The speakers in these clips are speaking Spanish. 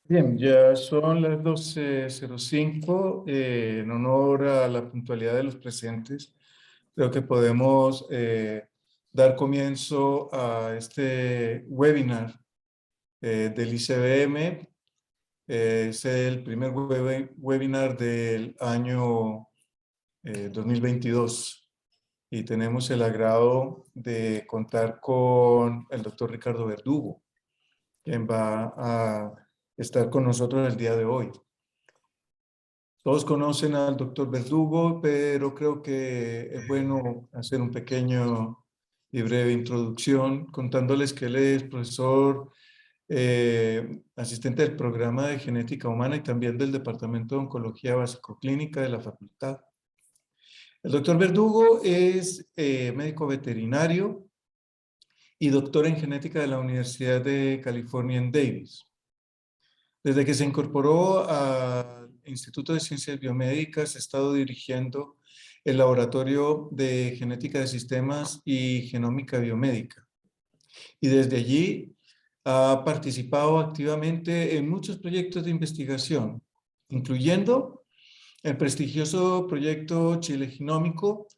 Bien, ya son las 12:05. En honor a la puntualidad de los presentes, creo que podemos dar comienzo a este webinar del ICBM. Es el primer webinar del año 2022 y tenemos el agrado de contar con el doctor Ricardo Verdugo, quien va a estar con nosotros el día de hoy. Todos conocen al doctor Verdugo, pero creo que es bueno hacer un pequeño y breve introducción contándoles que él es profesor asistente del programa de genética humana y también del Departamento de Oncología Básico-Clínica de la facultad. El doctor Verdugo es médico veterinario y doctor en genética de la Universidad de California en Davis. Desde que se incorporó al Instituto de Ciencias Biomédicas, ha estado dirigiendo el Laboratorio de Genética de Sistemas y Genómica Biomédica. Y desde allí ha participado activamente en muchos proyectos de investigación, incluyendo el prestigioso proyecto Chile Genómico,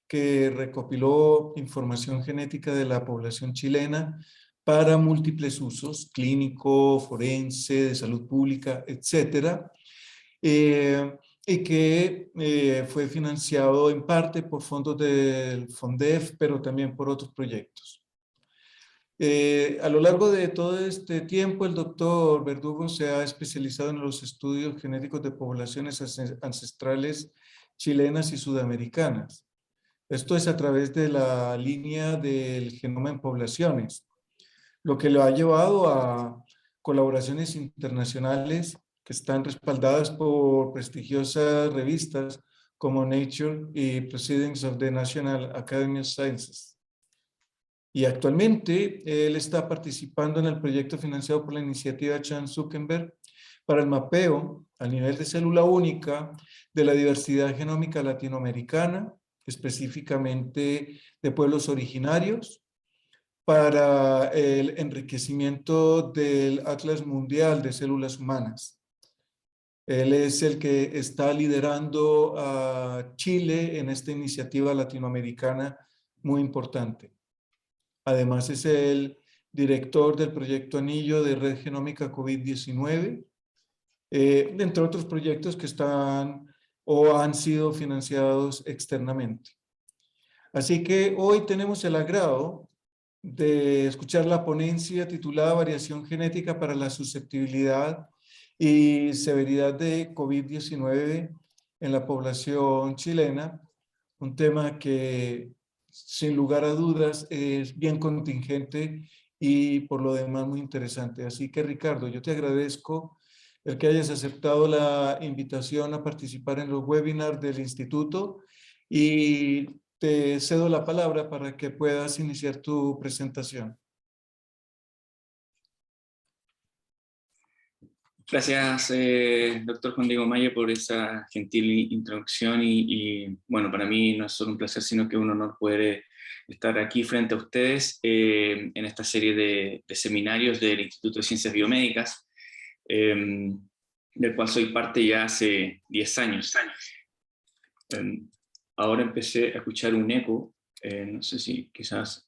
que recopiló información genética de la población chilena para múltiples usos, clínico, forense, de salud pública, etcétera, y que fue financiado en parte por fondos del FONDEF, pero también por otros proyectos. A lo largo de todo este tiempo, el doctor Verdugo se ha especializado en los estudios genéticos de poblaciones ancestrales chilenas y sudamericanas. Esto es a través de la línea del genoma en poblaciones, lo que lo ha llevado a colaboraciones internacionales que están respaldadas por prestigiosas revistas como Nature y Proceedings of the National Academy of Sciences. Y actualmente él está participando en el proyecto financiado por la iniciativa Chan Zuckerberg para el mapeo a nivel de célula única de la diversidad genómica latinoamericana, específicamente de pueblos originarios, para el enriquecimiento del Atlas Mundial de Células Humanas. Él es el que está liderando a Chile en esta iniciativa latinoamericana muy importante. Además es el director del proyecto Anillo de Red Genómica COVID-19, entre otros proyectos que están o han sido financiados externamente. Así que hoy tenemos el agrado de escuchar la ponencia titulada Variación genética para la susceptibilidad y severidad de COVID-19 en la población chilena, un tema que sin lugar a dudas es bien contingente y por lo demás muy interesante. Así que Ricardo, yo te agradezco el que hayas aceptado la invitación a participar en los webinars del instituto y te cedo la palabra para que puedas iniciar tu presentación. Gracias, doctor Juan Diego Maya, por esa gentil introducción bueno, para mí no es solo un placer, sino que un honor poder estar aquí frente a ustedes en esta serie de seminarios del Instituto de Ciencias Biomédicas, del cual soy parte ya hace 10 años. Ahora empecé a escuchar un eco, no sé si quizás...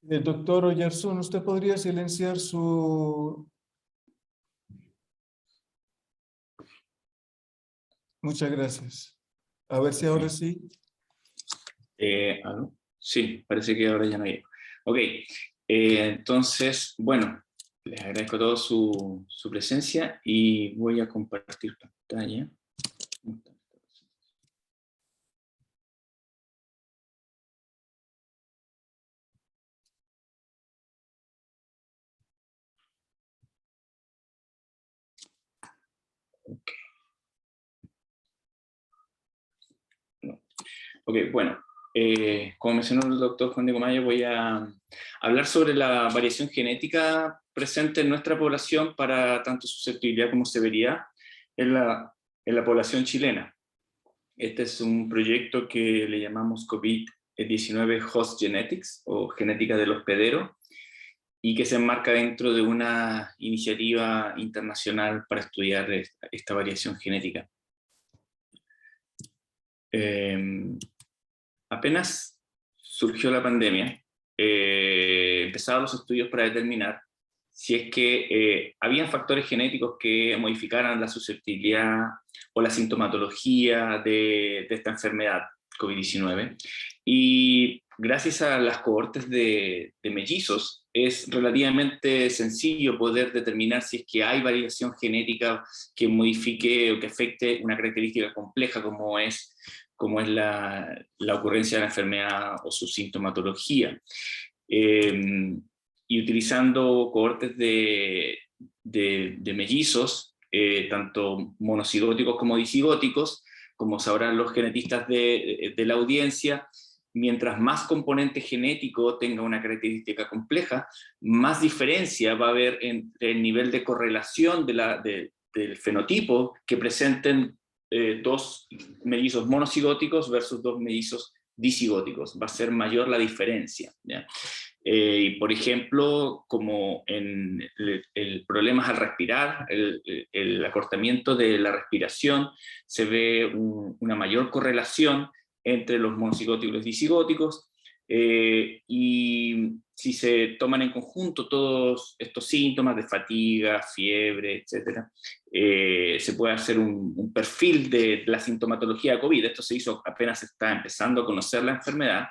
Doctor Oyerson, ¿usted podría silenciar su... Muchas gracias. A ver si ahora sí. Sí, parece que ahora ya no hay. Ok, entonces, bueno, les agradezco a todos su presencia y voy a compartir pantalla. Ok, no. Okay, bueno, como mencionó el doctor Juan Diego Maya, voy a hablar sobre la variación genética presente en nuestra población para tanto susceptibilidad como severidad en la población chilena. Este es un proyecto que le llamamos COVID-19 Host Genetics, o genética del hospedero, y que se enmarca dentro de una iniciativa internacional para estudiar esta variación genética. Apenas surgió la pandemia, empezaron los estudios para determinar si es que habían factores genéticos que modificaran la susceptibilidad o la sintomatología de esta enfermedad COVID-19. Y gracias a las cohortes de mellizos, es relativamente sencillo poder determinar si es que hay variación genética que modifique o que afecte una característica compleja como es la ocurrencia de la enfermedad o su sintomatología. Y utilizando cohortes de mellizos, tanto monocigóticos como disigóticos, como sabrán los genetistas de la audiencia, mientras más componente genético tenga una característica compleja, más diferencia va a haber entre el nivel de correlación del fenotipo que presenten dos mellizos monocigóticos versus dos mellizos disigóticos. Va a ser mayor la diferencia, ¿ya? Por ejemplo, como en el problemas al respirar, el acortamiento de la respiración, se ve una mayor correlación entre los monocigóticos y los disigóticos, y si se toman en conjunto todos estos síntomas de fatiga, fiebre, etc., se puede hacer un perfil de la sintomatología de COVID. Esto se hizo apenas está empezando a conocer la enfermedad,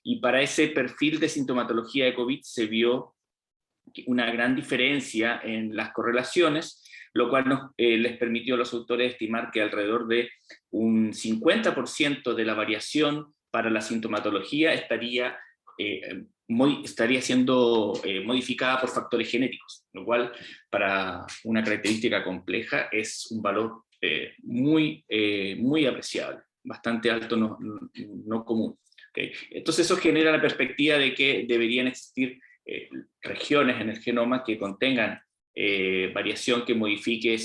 y para ese perfil de sintomatología de COVID se vio una gran diferencia en las correlaciones, lo cual les permitió a los autores estimar que alrededor de un 50% de la variación para la sintomatología estaría siendo modificada por factores genéticos, lo cual para una característica compleja es un valor muy apreciable, bastante alto, no común. ¿Okay? Entonces eso genera la perspectiva de que deberían existir regiones en el genoma que contengan variación que modifique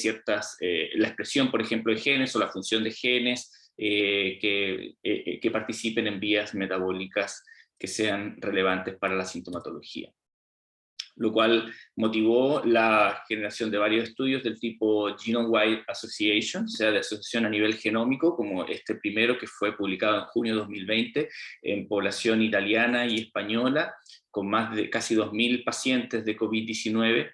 la expresión, por ejemplo, de genes o la función de genes que participen en vías metabólicas que sean relevantes para la sintomatología. Lo cual motivó la generación de varios estudios del tipo Genome-Wide Association, o sea, de asociación a nivel genómico, como este primero que fue publicado en junio de 2020 en población italiana y española, con más de casi 2.000 pacientes de COVID-19,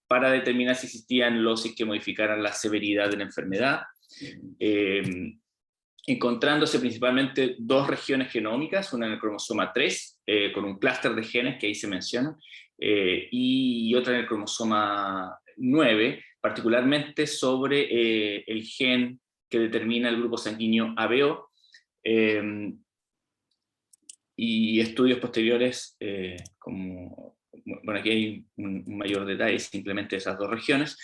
para determinar si existían losis que modificaran la severidad de la enfermedad, encontrándose principalmente dos regiones genómicas, una en el cromosoma 3, con un clúster de genes que ahí se menciona, y otra en el cromosoma 9, particularmente sobre el gen que determina el grupo sanguíneo ABO, y estudios posteriores, bueno, aquí hay un mayor detalle simplemente de esas dos regiones.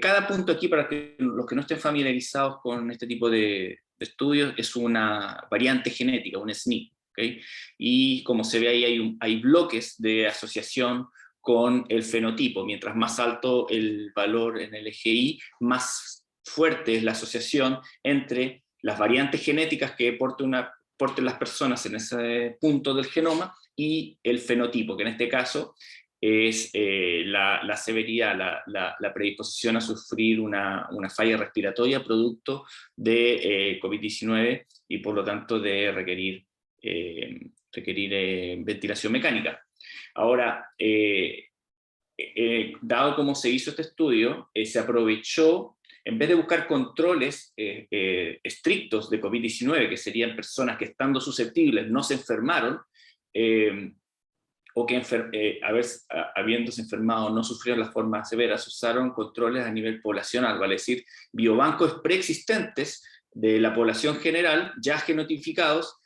Cada punto aquí, para que los que no estén familiarizados con este tipo de estudios, es una variante genética, un SNP, ¿okay? Y como se ve ahí, hay bloques de asociación con el fenotipo. Mientras más alto el valor en el eje Y, más fuerte es la asociación entre las variantes genéticas que porten las personas en ese punto del genoma y el fenotipo, que en este caso es la severidad, la predisposición a sufrir una falla respiratoria producto de COVID-19 y por lo tanto de requerir ventilación mecánica. Ahora, dado cómo se hizo este estudio, se aprovechó, en vez de buscar controles estrictos de COVID-19, que serían personas que estando susceptibles no se enfermaron, o que habiéndose enfermado no sufrieron las formas severas, usaron controles a nivel poblacional, vale decir, biobancos preexistentes de la población general, ya genotificados,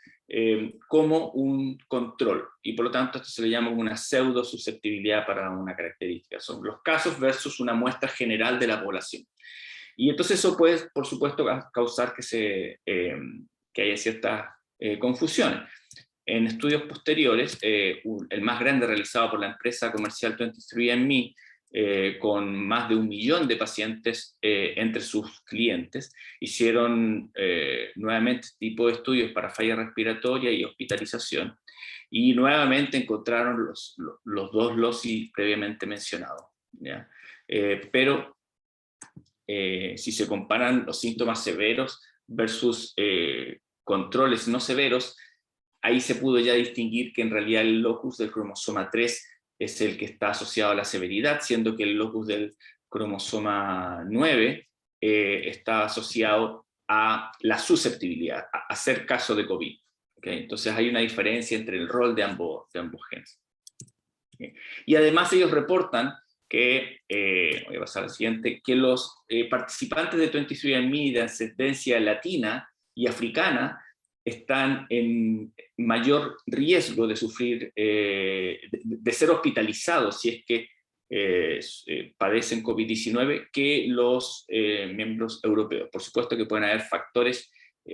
como un control, y por lo tanto esto se le llama una pseudo susceptibilidad para una característica. Son los casos versus una muestra general de la población. Y entonces eso puede, por supuesto, causar que haya ciertas confusiones. En estudios posteriores, el más grande realizado por la empresa comercial 23andMe, con más de 1 millón de pacientes entre sus clientes. Hicieron nuevamente este tipo de estudios para falla respiratoria y hospitalización, y nuevamente encontraron los 2 LOCI previamente mencionados, ¿ya? Pero si se comparan los síntomas severos versus controles no severos, ahí se pudo ya distinguir que en realidad el locus del cromosoma 3 es el que está asociado a la severidad, siendo que el locus del cromosoma 9 está asociado a la susceptibilidad, a hacer caso de COVID. ¿Okay? Entonces hay una diferencia entre el rol de ambos genes. ¿Okay? Y además ellos reportan que, voy a pasar al siguiente, que los participantes de 23andMe de ascendencia latina y africana están en mayor riesgo de sufrir, de ser hospitalizados si es que padecen COVID-19 que los miembros europeos. Por supuesto que pueden haber factores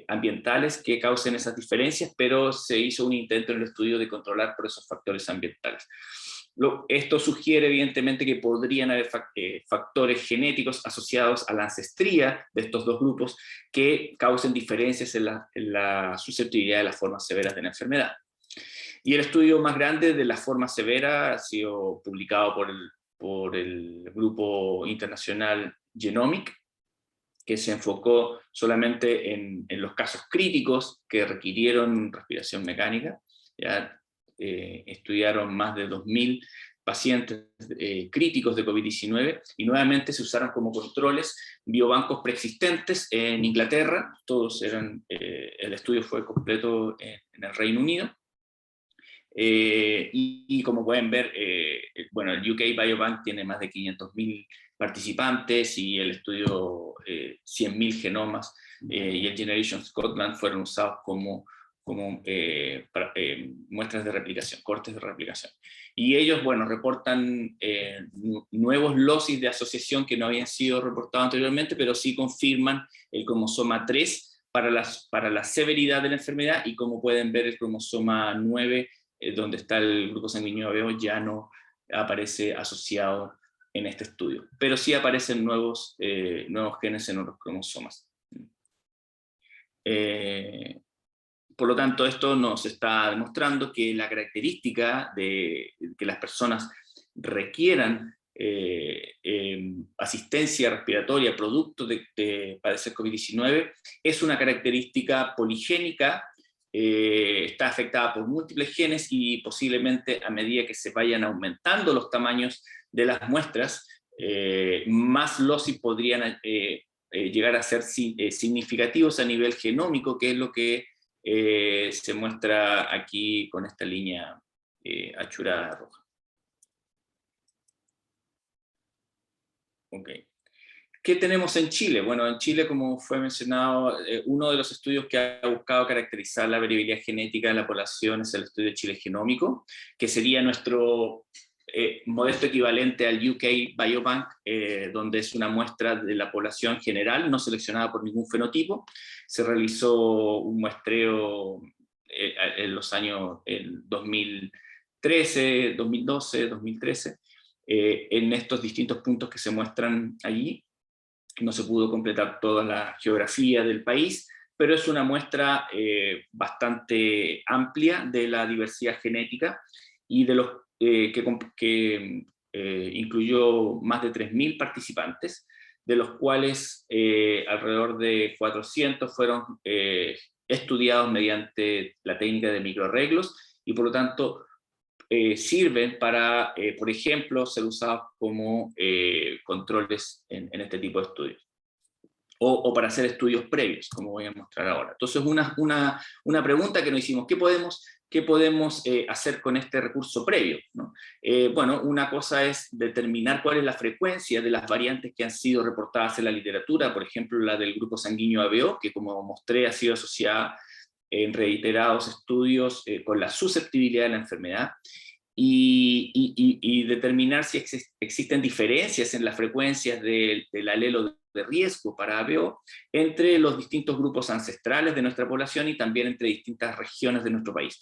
ambientales que causen esas diferencias, pero se hizo un intento en el estudio de controlar por esos factores ambientales. Esto sugiere evidentemente que podrían haber factores genéticos asociados a la ancestría de estos 2 grupos que causen diferencias en la susceptibilidad de las formas severas de la enfermedad. Y el estudio más grande de la forma severa ha sido publicado por el grupo internacional Genomic, que se enfocó solamente en los casos críticos que requirieron respiración mecánica. Ya estudiaron más de 2.000 pacientes críticos de COVID-19 y nuevamente se usaron como controles biobancos preexistentes en Inglaterra. Todos eran, el estudio fue completo en el Reino Unido. Y como pueden ver, bueno, el UK Biobank tiene más de 500.000 participantes y el estudio 100.000 genomas, y el Generation Scotland fueron usados como muestras de replicación, cortes de replicación. Y ellos, bueno, reportan nuevos locis de asociación que no habían sido reportados anteriormente, pero sí confirman el cromosoma 3 para la severidad de la enfermedad, y como pueden ver el cromosoma 9, donde está el grupo sanguíneo ABO, ya no aparece asociado en este estudio, pero sí aparecen nuevos genes en otros cromosomas. Por lo tanto, esto nos está demostrando que la característica de que las personas requieran asistencia respiratoria producto de padecer COVID-19 es una característica poligénica, está afectada por múltiples genes, y posiblemente a medida que se vayan aumentando los tamaños de las muestras, más loci podrían llegar a ser significativos a nivel genómico, que es lo que se muestra aquí con esta línea achurada roja. Okay. ¿Qué tenemos en Chile? Bueno, en Chile, como fue mencionado, uno de los estudios que ha buscado caracterizar la variabilidad genética de la población es el estudio Chile Genómico, que sería nuestro modesto equivalente al UK Biobank, donde es una muestra de la población general, no seleccionada por ningún fenotipo. Se realizó un muestreo en los años 2013, 2012, 2013, en estos distintos puntos que se muestran allí. No se pudo completar toda la geografía del país, pero es una muestra bastante amplia de la diversidad genética, y de los que incluyó más de 3.000 participantes, de los cuales alrededor de 400 fueron estudiados mediante la técnica de microarreglos, y por lo tanto sirven para, por ejemplo, ser usados como controles en este tipo de estudios, o para hacer estudios previos, como voy a mostrar ahora. Entonces, una pregunta que nos hicimos: ¿qué podemos hacer con este recurso previo, ¿no? Bueno, una cosa es determinar cuál es la frecuencia de las variantes que han sido reportadas en la literatura, por ejemplo, la del grupo sanguíneo ABO, que como mostré ha sido asociada en reiterados estudios con la susceptibilidad de la enfermedad, y determinar si existen diferencias en las frecuencias del alelo de riesgo para ABO entre los distintos grupos ancestrales de nuestra población y también entre distintas regiones de nuestro país.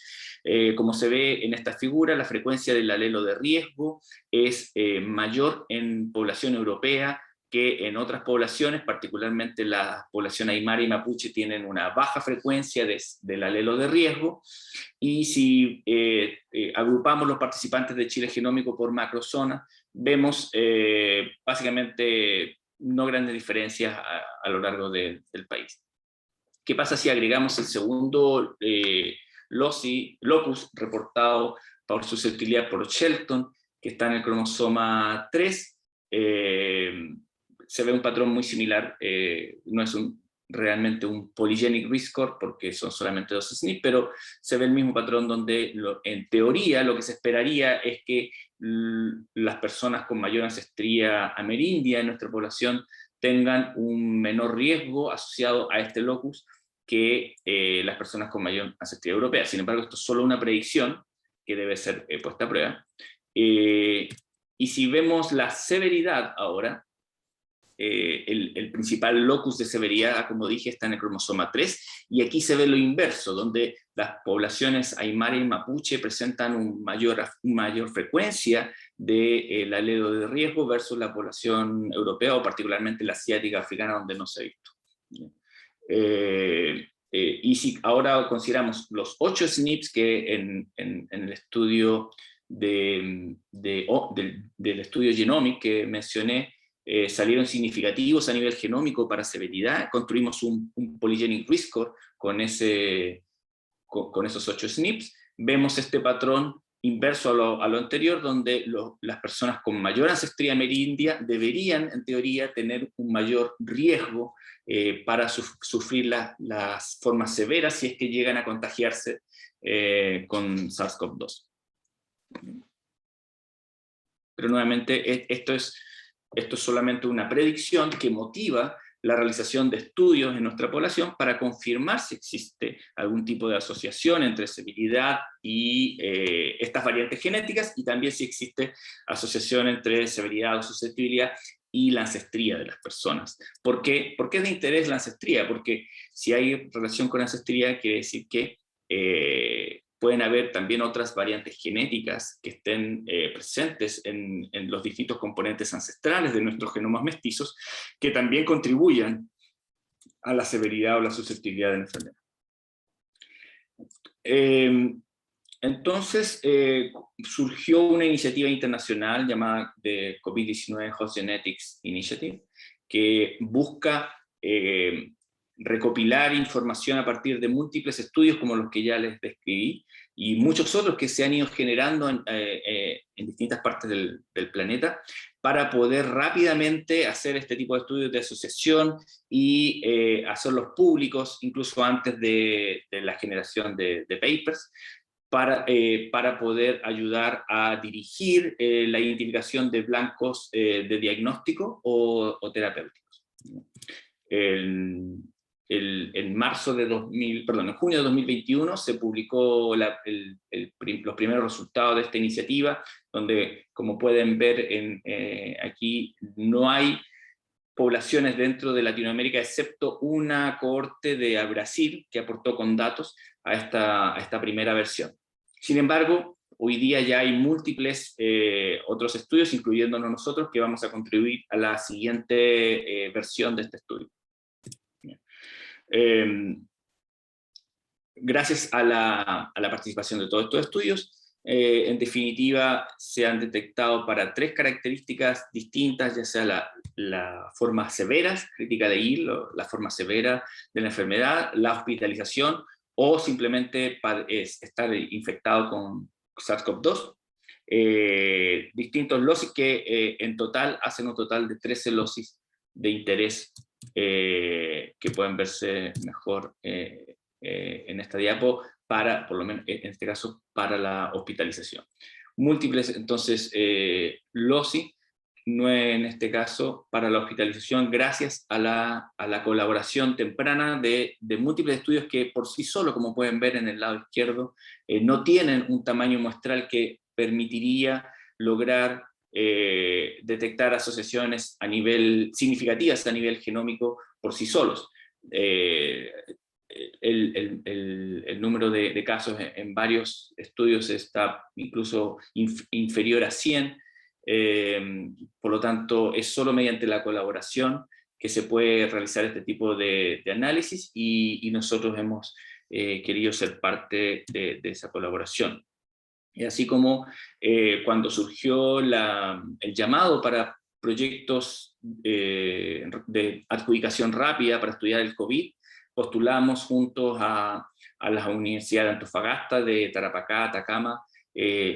Como se ve en esta figura, la frecuencia del alelo de riesgo es mayor en población europea que en otras poblaciones, particularmente la población aymara y mapuche, tienen una baja frecuencia del alelo de riesgo, y si agrupamos los participantes de Chile Genómico por macrozona, vemos básicamente no grandes diferencias a lo largo del país. ¿Qué pasa si agregamos el segundo locus reportado por susceptibilidad por Shelton, que está en el cromosoma 3? Se ve un patrón muy similar, no es realmente un polygenic risk score porque son solamente 2 SNP, pero se ve el mismo patrón donde en teoría lo que se esperaría es que las personas con mayor ancestría amerindia en nuestra población tengan un menor riesgo asociado a este locus que las personas con mayor ancestría europea. Sin embargo, esto es solo una predicción que debe ser puesta a prueba. Y si vemos la severidad ahora, el principal locus de severidad, como dije, está en el cromosoma 3, y aquí se ve lo inverso, donde las poblaciones aymara y mapuche presentan una mayor frecuencia del alelo de riesgo versus la población europea, o particularmente la asiática africana, donde no se ha visto. Y si ahora consideramos los 8 SNPs que en el estudio del estudio Genomic que mencioné, salieron significativos a nivel genómico para severidad, construimos un polygenic risk score con esos 8 SNPs, vemos este patrón inverso a lo anterior, donde las personas con mayor ancestría amerindia deberían, en teoría, tener un mayor riesgo para sufrir las formas severas si es que llegan a contagiarse con SARS-CoV-2. Pero nuevamente, esto es solamente una predicción que motiva la realización de estudios en nuestra población para confirmar si existe algún tipo de asociación entre severidad y estas variantes genéticas, y también si existe asociación entre severidad o susceptibilidad y la ancestría de las personas. ¿Por qué? ¿Por qué es de interés la ancestría? Porque si hay relación con ancestría, quiere decir que pueden haber también otras variantes genéticas que estén presentes en los distintos componentes ancestrales de nuestros genomas mestizos, que también contribuyan a la severidad o la susceptibilidad de la enfermedad. Entonces, surgió una iniciativa internacional llamada de COVID-19 Host Genetics Initiative, que busca recopilar información a partir de múltiples estudios como los que ya les describí, y muchos otros que se han ido generando en distintas partes del planeta, para poder rápidamente hacer este tipo de estudios de asociación y hacerlos públicos, incluso antes de la generación de papers, para poder ayudar a dirigir la identificación de blancos de diagnóstico o terapéuticos. En junio de 2021 se publicó los primeros resultados de esta iniciativa, donde, como pueden ver aquí, no hay poblaciones dentro de Latinoamérica, excepto una cohorte de Brasil, que aportó con datos a esta primera versión. Sin embargo, hoy día ya hay múltiples otros estudios, incluyéndonos nosotros, que vamos a contribuir a la siguiente versión de este estudio. Gracias a la participación de todos estos estudios, en definitiva, se han detectado para 3 características distintas, ya sea la forma severa, crítica de IL, la forma severa de la enfermedad, la hospitalización, o simplemente estar infectado con SARS-CoV-2. Distintos losis que en total hacen un total de 13 losis de interés que pueden verse mejor en esta diapo, por lo menos en este caso, para la hospitalización. Múltiples, entonces, loci, no en este caso para la hospitalización, gracias a la colaboración temprana de múltiples estudios que por sí solo, como pueden ver en el lado izquierdo, no tienen un tamaño muestral que permitiría lograr detectar asociaciones significativas a nivel genómico por sí solos. El número de casos en varios estudios está incluso inferior a 100, por lo tanto es solo mediante la colaboración que se puede realizar este tipo de análisis, y nosotros hemos querido ser parte de esa colaboración. Y así como cuando surgió el llamado para proyectos de adjudicación rápida para estudiar el COVID, postulamos juntos a las universidades de Antofagasta, de Tarapacá, Atacama,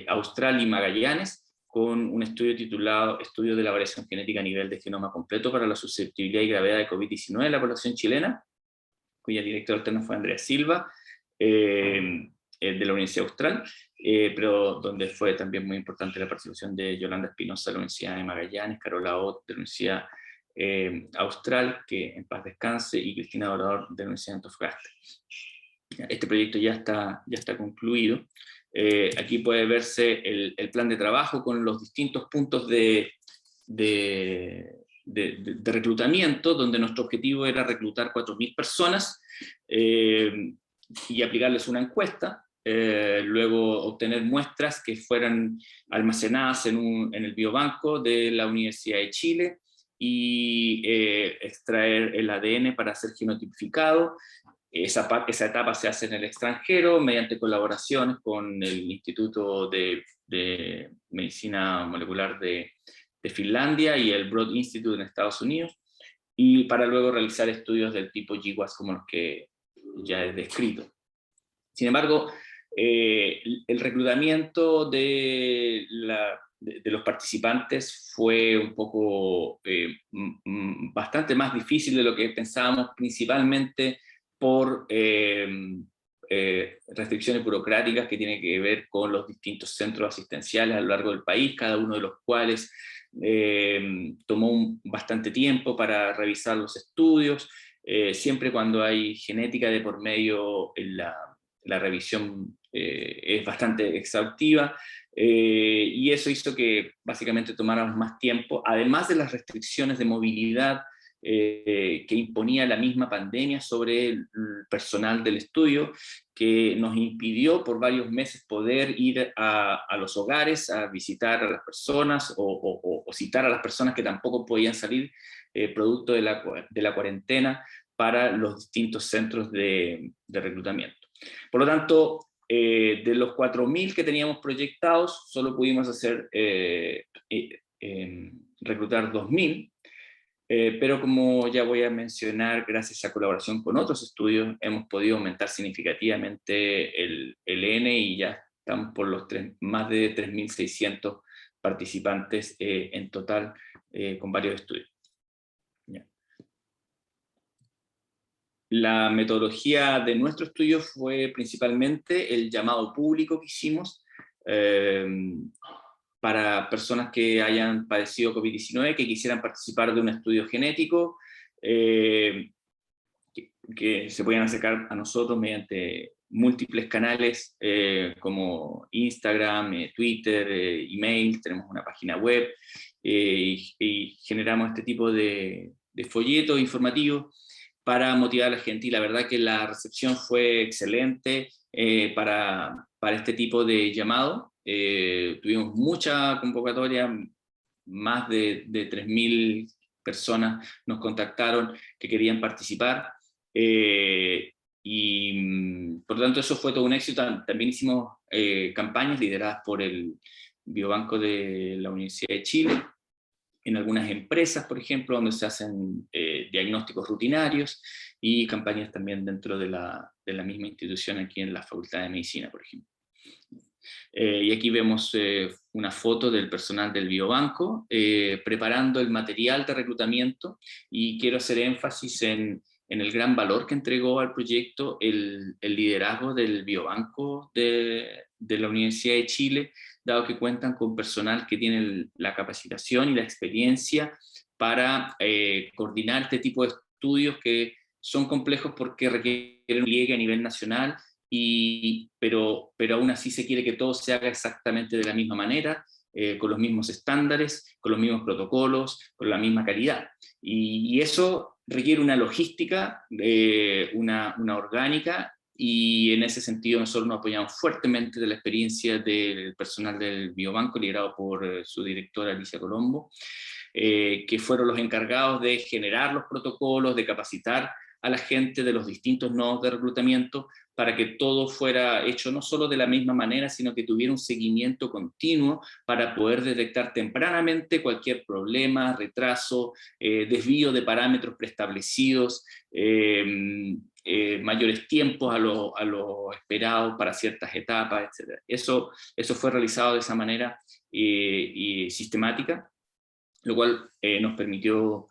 Austral y Magallanes, con un estudio titulado Estudio de la variación genética a nivel de genoma completo para la susceptibilidad y gravedad de COVID-19 en la población chilena, cuya directora alterna fue Andrea Silva, de la Universidad Austral, pero donde fue también muy importante la participación de Yolanda Espinosa de la Universidad de Magallanes, Carola Ott de la Universidad Austral, que en paz descanse, y Cristina Dorador de la Universidad de Antofagasta. Este proyecto ya está concluido. Aquí puede verse el plan de trabajo con los distintos puntos de reclutamiento, donde nuestro objetivo era reclutar 4.000 personas y aplicarles una encuesta, luego obtener muestras que fueran almacenadas en el biobanco de la Universidad de Chile, y extraer el ADN para ser genotipificado. Esa etapa se hace en el extranjero mediante colaboraciones con el Instituto de Medicina Molecular de Finlandia y el Broad Institute en Estados Unidos, y para luego realizar estudios del tipo GWAS como los que ya he descrito. Sin embargo, el reclutamiento de los participantes fue un poco bastante más difícil de lo que pensábamos, principalmente por restricciones burocráticas que tienen que ver con los distintos centros asistenciales a lo largo del país, cada uno de los cuales tomó bastante tiempo para revisar los estudios. Siempre cuando hay genética de por medio, la revisión es bastante exhaustiva, y eso hizo que básicamente tomáramos más tiempo, además de las restricciones de movilidad que imponía la misma pandemia sobre el personal del estudio, que nos impidió por varios meses poder ir a los hogares a visitar a las personas, o citar a las personas que tampoco podían salir producto de la cuarentena para los distintos centros de reclutamiento. Por lo tanto, de los 4.000 que teníamos proyectados, solo pudimos reclutar 2.000, pero como ya voy a mencionar, gracias a colaboración con otros estudios, hemos podido aumentar significativamente el N, y ya estamos por los más de 3.600 participantes en total, con varios estudios. Ya. La metodología de nuestro estudio fue principalmente el llamado público que hicimos para personas que hayan padecido COVID-19, que quisieran participar de un estudio genético, que se puedan acercar a nosotros mediante múltiples canales como Instagram, Twitter, email. Tenemos una página web, y generamos este tipo de folletos informativos para motivar a la gente, y la verdad que la recepción fue excelente para este tipo de llamado. Tuvimos mucha convocatoria, más de 3.000 personas nos contactaron que querían participar, y por lo tanto eso fue todo un éxito. También hicimos campañas lideradas por el Biobanco de la Universidad de Chile, en algunas empresas, por ejemplo, donde se hacen diagnósticos rutinarios, y campañas también dentro de la misma institución aquí en la Facultad de Medicina, por ejemplo. Y aquí vemos una foto del personal del biobanco preparando el material de reclutamiento, y quiero hacer énfasis en el gran valor que entregó al proyecto el liderazgo del biobanco de la Universidad de Chile, dado que cuentan con personal que tiene la capacitación y la experiencia para coordinar este tipo de estudios que son complejos porque requieren un pliegue a nivel nacional, pero aún así se quiere que todo se haga exactamente de la misma manera, con los mismos estándares, con los mismos protocolos, con la misma calidad. Y eso requiere una logística, una orgánica, y en ese sentido nosotros nos apoyamos fuertemente de la experiencia del personal del Biobanco, liderado por su directora Alicia Colombo, que fueron los encargados de generar los protocolos, de capacitar a la gente de los distintos nodos de reclutamiento para que todo fuera hecho no solo de la misma manera, sino que tuviera un seguimiento continuo para poder detectar tempranamente cualquier problema, retraso, desvío de parámetros preestablecidos, mayores tiempos a lo esperado para ciertas etapas, etc. Eso fue realizado de esa manera sistemática, lo cual nos permitió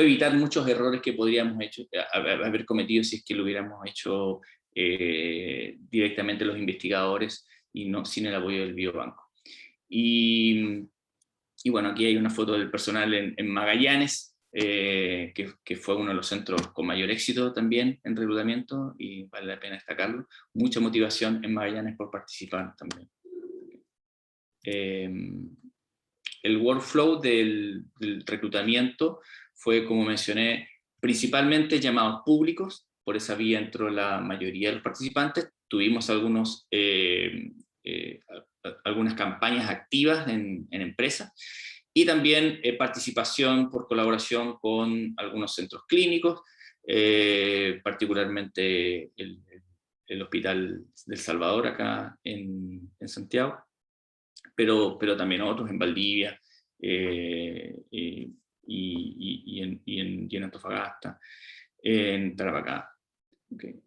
evitar muchos errores que podríamos haber cometido si es que lo hubiéramos hecho directamente los investigadores y no sin el apoyo del biobanco. Y bueno, aquí hay una foto del personal en Magallanes, que fue uno de los centros con mayor éxito también en reclutamiento, y vale la pena destacarlo. Mucha motivación en Magallanes por participar también. El workflow del reclutamiento fue, como mencioné, principalmente llamados públicos. Por esa vía entró la mayoría de los participantes. Tuvimos algunas campañas activas en empresas, y también participación por colaboración con algunos centros clínicos, particularmente el Hospital del Salvador acá en Santiago, pero también otros en Valdivia, y en Antofagasta, en Tarapacá. Okay.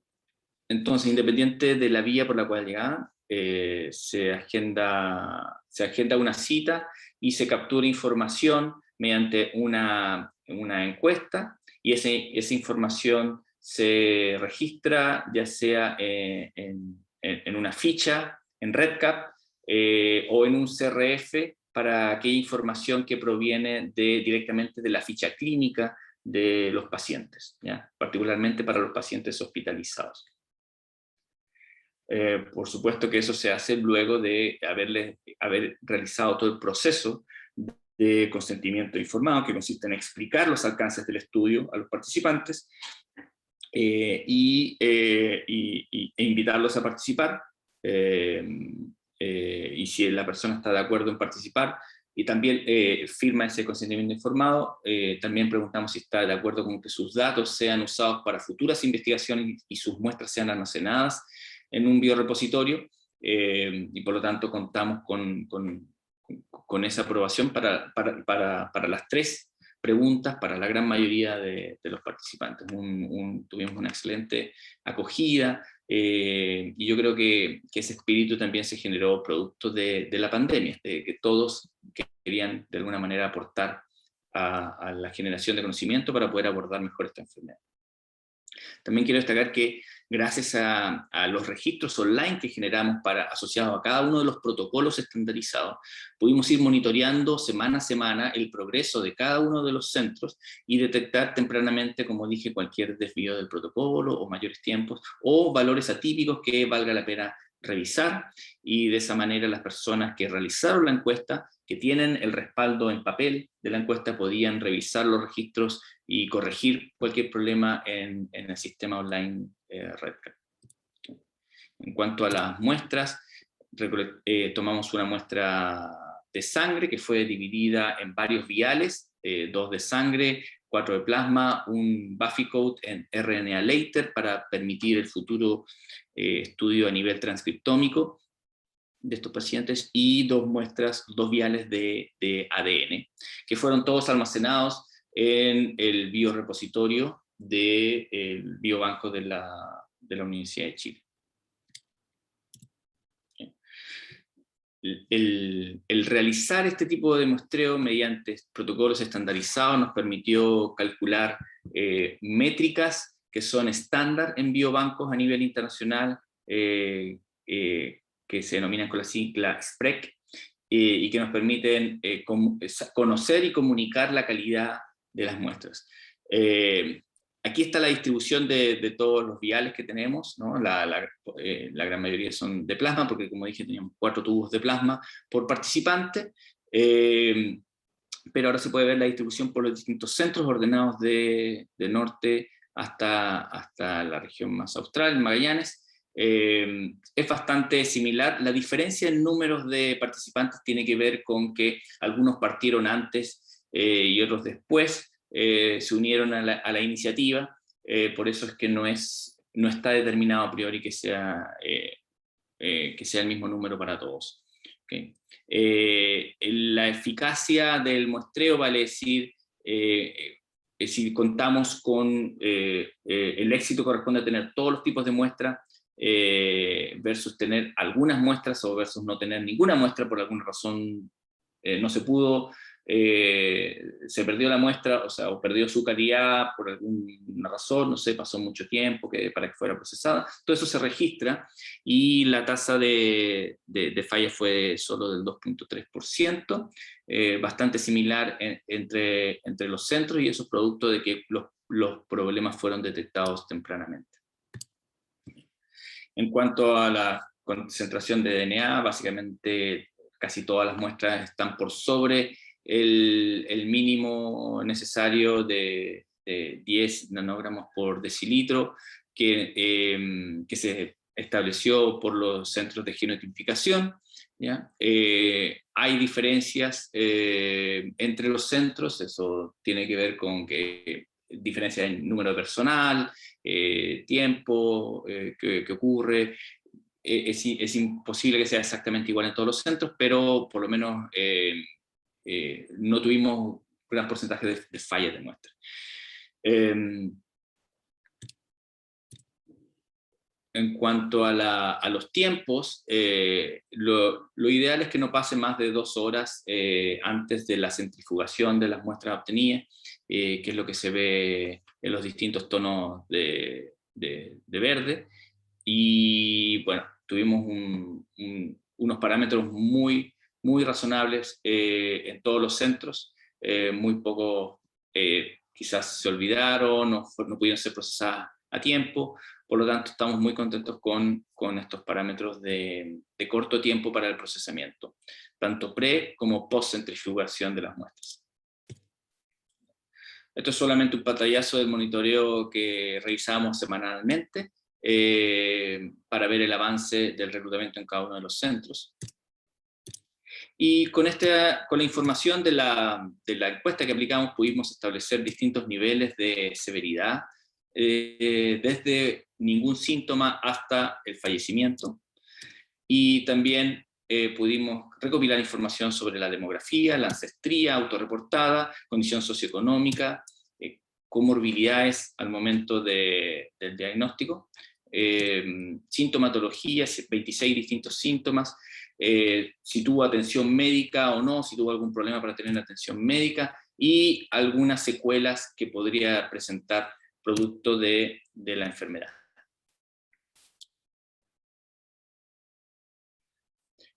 Entonces, independiente de la vía por la cual llegaban, se agenda una cita y se captura información mediante una encuesta, y esa información se registra ya sea en una ficha, en REDCap, o en un CRF para aquella información que proviene directamente de la ficha clínica de los pacientes, ¿ya? Particularmente para los pacientes hospitalizados. Por supuesto que eso se hace luego de haber realizado todo el proceso de consentimiento informado, que consiste en explicar los alcances del estudio a los participantes, e invitarlos a participar, y si la persona está de acuerdo en participar, y también firma ese consentimiento informado, también preguntamos si está de acuerdo con que sus datos sean usados para futuras investigaciones y sus muestras sean almacenadas en un biorepositorio, y por lo tanto contamos con esa aprobación para las 3 preguntas para la gran mayoría de los participantes. Tuvimos una excelente acogida, y yo creo que ese espíritu también se generó producto de la pandemia, de que todos querían de alguna manera aportar a la generación de conocimiento para poder abordar mejor esta enfermedad. También quiero destacar que gracias a los registros online que generamos asociados a cada uno de los protocolos estandarizados, pudimos ir monitoreando semana a semana el progreso de cada uno de los centros y detectar tempranamente, como dije, cualquier desvío del protocolo o mayores tiempos o valores atípicos que valga la pena revisar, y de esa manera las personas que realizaron la encuesta, que tienen el respaldo en papel de la encuesta, podían revisar los registros y corregir cualquier problema en el sistema online REDCap. En cuanto a las muestras, tomamos una muestra de sangre que fue dividida en varios viales, 2 de sangre, 4 de plasma, un Buffycoat en RNA later para permitir el futuro estudio a nivel transcriptómico de estos pacientes, y 2 viales de ADN, que fueron todos almacenados en el biorepositorio del Biobanco de la Universidad de Chile. El realizar este tipo de muestreo mediante protocolos estandarizados nos permitió calcular métricas que son estándar en biobancos a nivel internacional, que se denominan con la sigla SPREC, y que nos permiten conocer y comunicar la calidad de las muestras. Aquí está la distribución de todos los viales que tenemos, ¿no? La gran mayoría son de plasma, porque como dije teníamos 4 tubos de plasma por participante, pero ahora se puede ver la distribución por los distintos centros ordenados de norte hasta la región más austral, Magallanes. Es bastante similar. La diferencia en números de participantes tiene que ver con que algunos partieron antes y otros después, se unieron a la iniciativa, por eso es que no está determinado a priori que sea el mismo número para todos. ¿Okay? La eficacia del muestreo vale decir, si contamos con el éxito corresponde a tener todos los tipos de muestras, versus tener algunas muestras o versus no tener ninguna muestra por alguna razón no se pudo, se perdió la muestra, o perdió su calidad por alguna razón, no sé, pasó mucho tiempo para que fuera procesada, todo eso se registra y la tasa de falla fue solo del 2.3%, bastante similar entre los centros, y eso es producto de que los problemas fueron detectados tempranamente. En cuanto a la concentración de DNA, básicamente casi todas las muestras están por sobre el mínimo necesario de 10 nanogramos por decilitro que se estableció por los centros de genotipificación. ¿Ya? Hay diferencias entre los centros, eso tiene que ver con que diferencia en número de personal, tiempo que ocurre. Es imposible que sea exactamente igual en todos los centros, pero por lo menos no tuvimos gran porcentaje de fallas de muestra. En cuanto a los tiempos, lo ideal es que no pase más de 2 horas antes de la centrifugación de las muestras obtenidas, que es lo que se ve en los distintos tonos de verde. Y bueno, tuvimos unos parámetros muy razonables en todos los centros, muy pocos quizás se olvidaron, no pudieron ser procesadas a tiempo, por lo tanto estamos muy contentos con estos parámetros de corto tiempo para el procesamiento, tanto pre como post centrifugación de las muestras. Esto es solamente un pantallazo del monitoreo que revisamos semanalmente para ver el avance del reclutamiento en cada uno de los centros. Y con la información de la encuesta que aplicamos pudimos establecer distintos niveles de severidad, desde ningún síntoma hasta el fallecimiento. Y también pudimos recopilar información sobre la demografía, la ancestría autorreportada, condición socioeconómica, comorbilidades al momento del diagnóstico, sintomatología, 26 distintos síntomas, si tuvo atención médica o no, si tuvo algún problema para tener atención médica, y algunas secuelas que podría presentar producto de la enfermedad.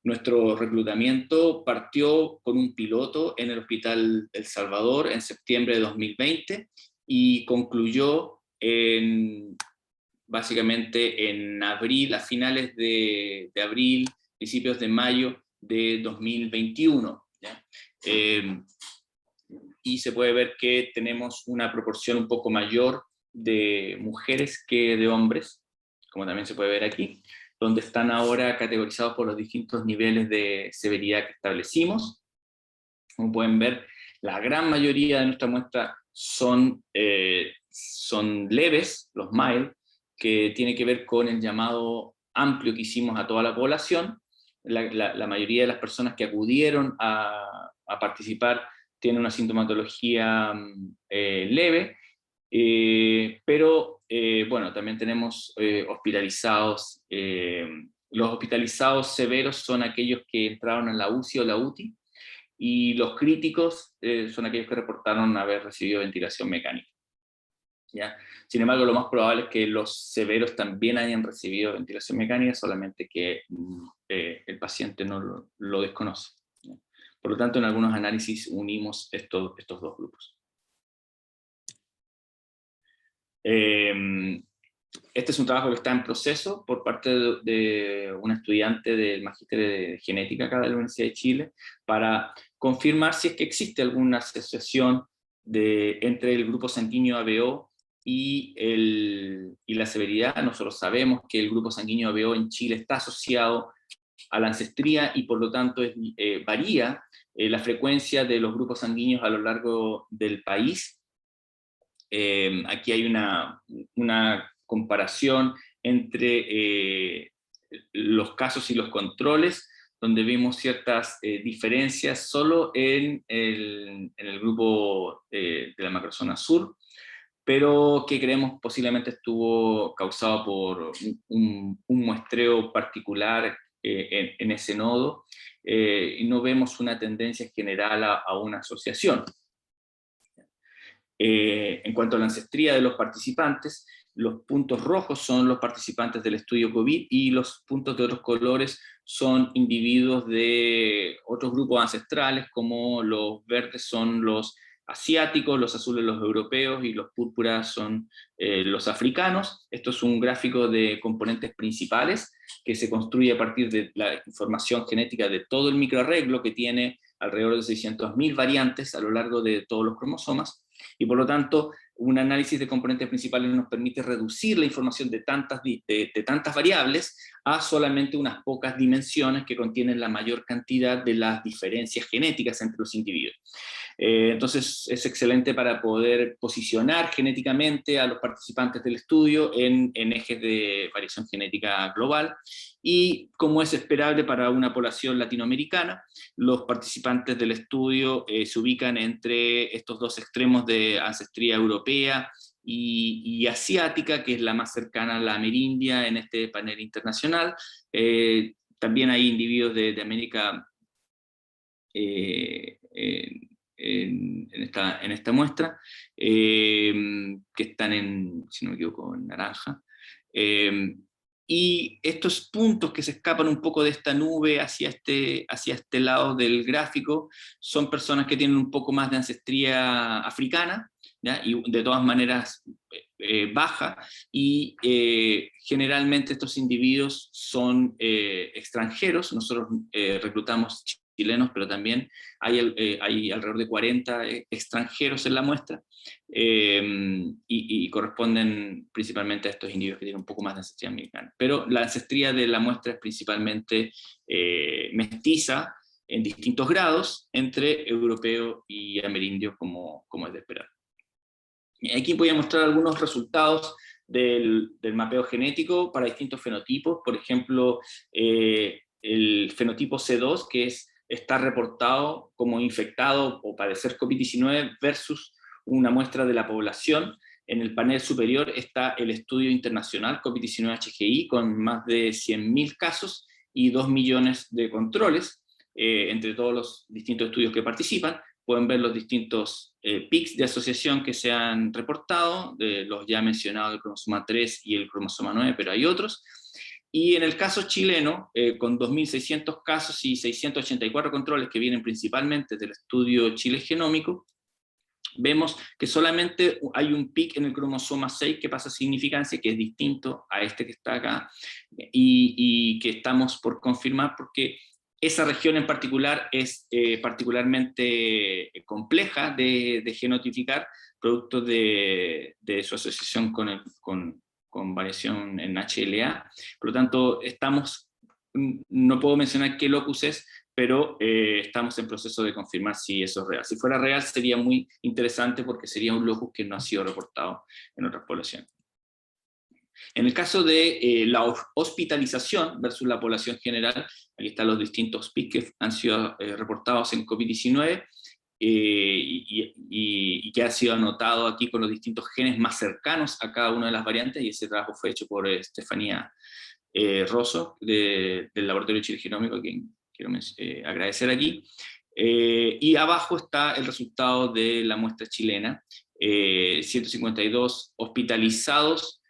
Nuestro reclutamiento partió con un piloto en el Hospital El Salvador en septiembre de 2020 y concluyó básicamente en abril, a finales de abril, principios de mayo de 2021. ¿Ya? Y se puede ver que tenemos una proporción un poco mayor de mujeres que de hombres, como también se puede ver aquí, donde están ahora categorizados por los distintos niveles de severidad que establecimos. Como pueden ver, la gran mayoría de nuestra muestra son leves, los mild, que tiene que ver con el llamado amplio que hicimos a toda la población. La mayoría de las personas que acudieron a participar tienen una sintomatología leve, pero bueno, también tenemos hospitalizados. Los hospitalizados severos son aquellos que entraron en la UCI o la UTI, y los críticos son aquellos que reportaron haber recibido ventilación mecánica. ¿Ya? Sin embargo, lo más probable es que los severos también hayan recibido ventilación mecánica, solamente que el paciente no lo desconoce. ¿Ya? Por lo tanto, en algunos análisis unimos estos dos grupos. Este es un trabajo que está en proceso por parte de un estudiante del Magíster de Genética acá de la Universidad de Chile, para confirmar si es que existe alguna asociación entre el grupo sanguíneo ABO y la severidad. Nosotros sabemos que el grupo sanguíneo ABO en Chile está asociado a la ancestría y por lo tanto varía la frecuencia de los grupos sanguíneos a lo largo del país. Aquí hay una comparación entre los casos y los controles, donde vimos ciertas diferencias solo en el grupo de la macrozona sur, pero que creemos posiblemente estuvo causado por un muestreo particular en ese nodo, y no vemos una tendencia general a una asociación. En cuanto a la ancestría de los participantes, los puntos rojos son los participantes del estudio COVID y los puntos de otros colores son individuos de otros grupos ancestrales, como los verdes son los asiáticos, los azules los europeos y los púrpuras son los africanos. Esto es un gráfico de componentes principales que se construye a partir de la información genética de todo el microarreglo, que tiene alrededor de 600.000 variantes a lo largo de todos los cromosomas. Y por lo tanto, un análisis de componentes principales nos permite reducir la información de tantas variables a solamente unas pocas dimensiones que contienen la mayor cantidad de las diferencias genéticas entre los individuos. Entonces es excelente para poder posicionar genéticamente a los participantes del estudio en ejes de variación genética global, y como es esperable para una población latinoamericana, los participantes del estudio se ubican entre estos dos extremos de ancestría europea y asiática, que es la más cercana a la amerindia en este panel internacional. También hay individuos de América en esta muestra, que están si no me equivoco, en naranja. Y estos puntos que se escapan un poco de esta nube hacia este lado del gráfico son personas que tienen un poco más de ancestría africana, ¿ya? Y de todas maneras baja, y generalmente estos individuos son extranjeros. Nosotros reclutamos chilenos, pero también hay alrededor de 40 extranjeros en la muestra, y corresponden principalmente a estos individuos que tienen un poco más de ancestría americana. Pero la ancestría de la muestra es principalmente mestiza en distintos grados entre europeo y amerindio, como es de esperar. Aquí voy a mostrar algunos resultados del mapeo genético para distintos fenotipos. Por ejemplo, el fenotipo C2, que está reportado como infectado o padecer COVID-19 versus una muestra de la población. En el panel superior está el estudio internacional COVID-19 HGI con más de 100.000 casos y 2 millones de controles entre todos los distintos estudios que participan. Pueden ver los distintos pics de asociación que se han reportado, de los ya mencionados, el cromosoma 3 y el cromosoma 9, pero hay otros. Y en el caso chileno, con 2.600 casos y 684 controles que vienen principalmente del estudio Chile Genómico, vemos que solamente hay un pic en el cromosoma 6 que pasa significancia, que es distinto a este que está acá, y que estamos por confirmar porque esa región en particular es particularmente compleja de genotipicar, producto de su asociación con variación en HLA. Por lo tanto, no puedo mencionar qué locus es, pero estamos en proceso de confirmar si eso es real. Si fuera real sería muy interesante porque sería un locus que no ha sido reportado en otras poblaciones. En el caso de la hospitalización versus la población general, aquí están los distintos PIC que han sido reportados en COVID-19, y que ha sido anotado aquí con los distintos genes más cercanos a cada una de las variantes, y ese trabajo fue hecho por Estefanía Rosso del Laboratorio Chile Genómico, a quien quiero agradecer aquí. Y abajo está el resultado de la muestra chilena, 152 hospitalizados,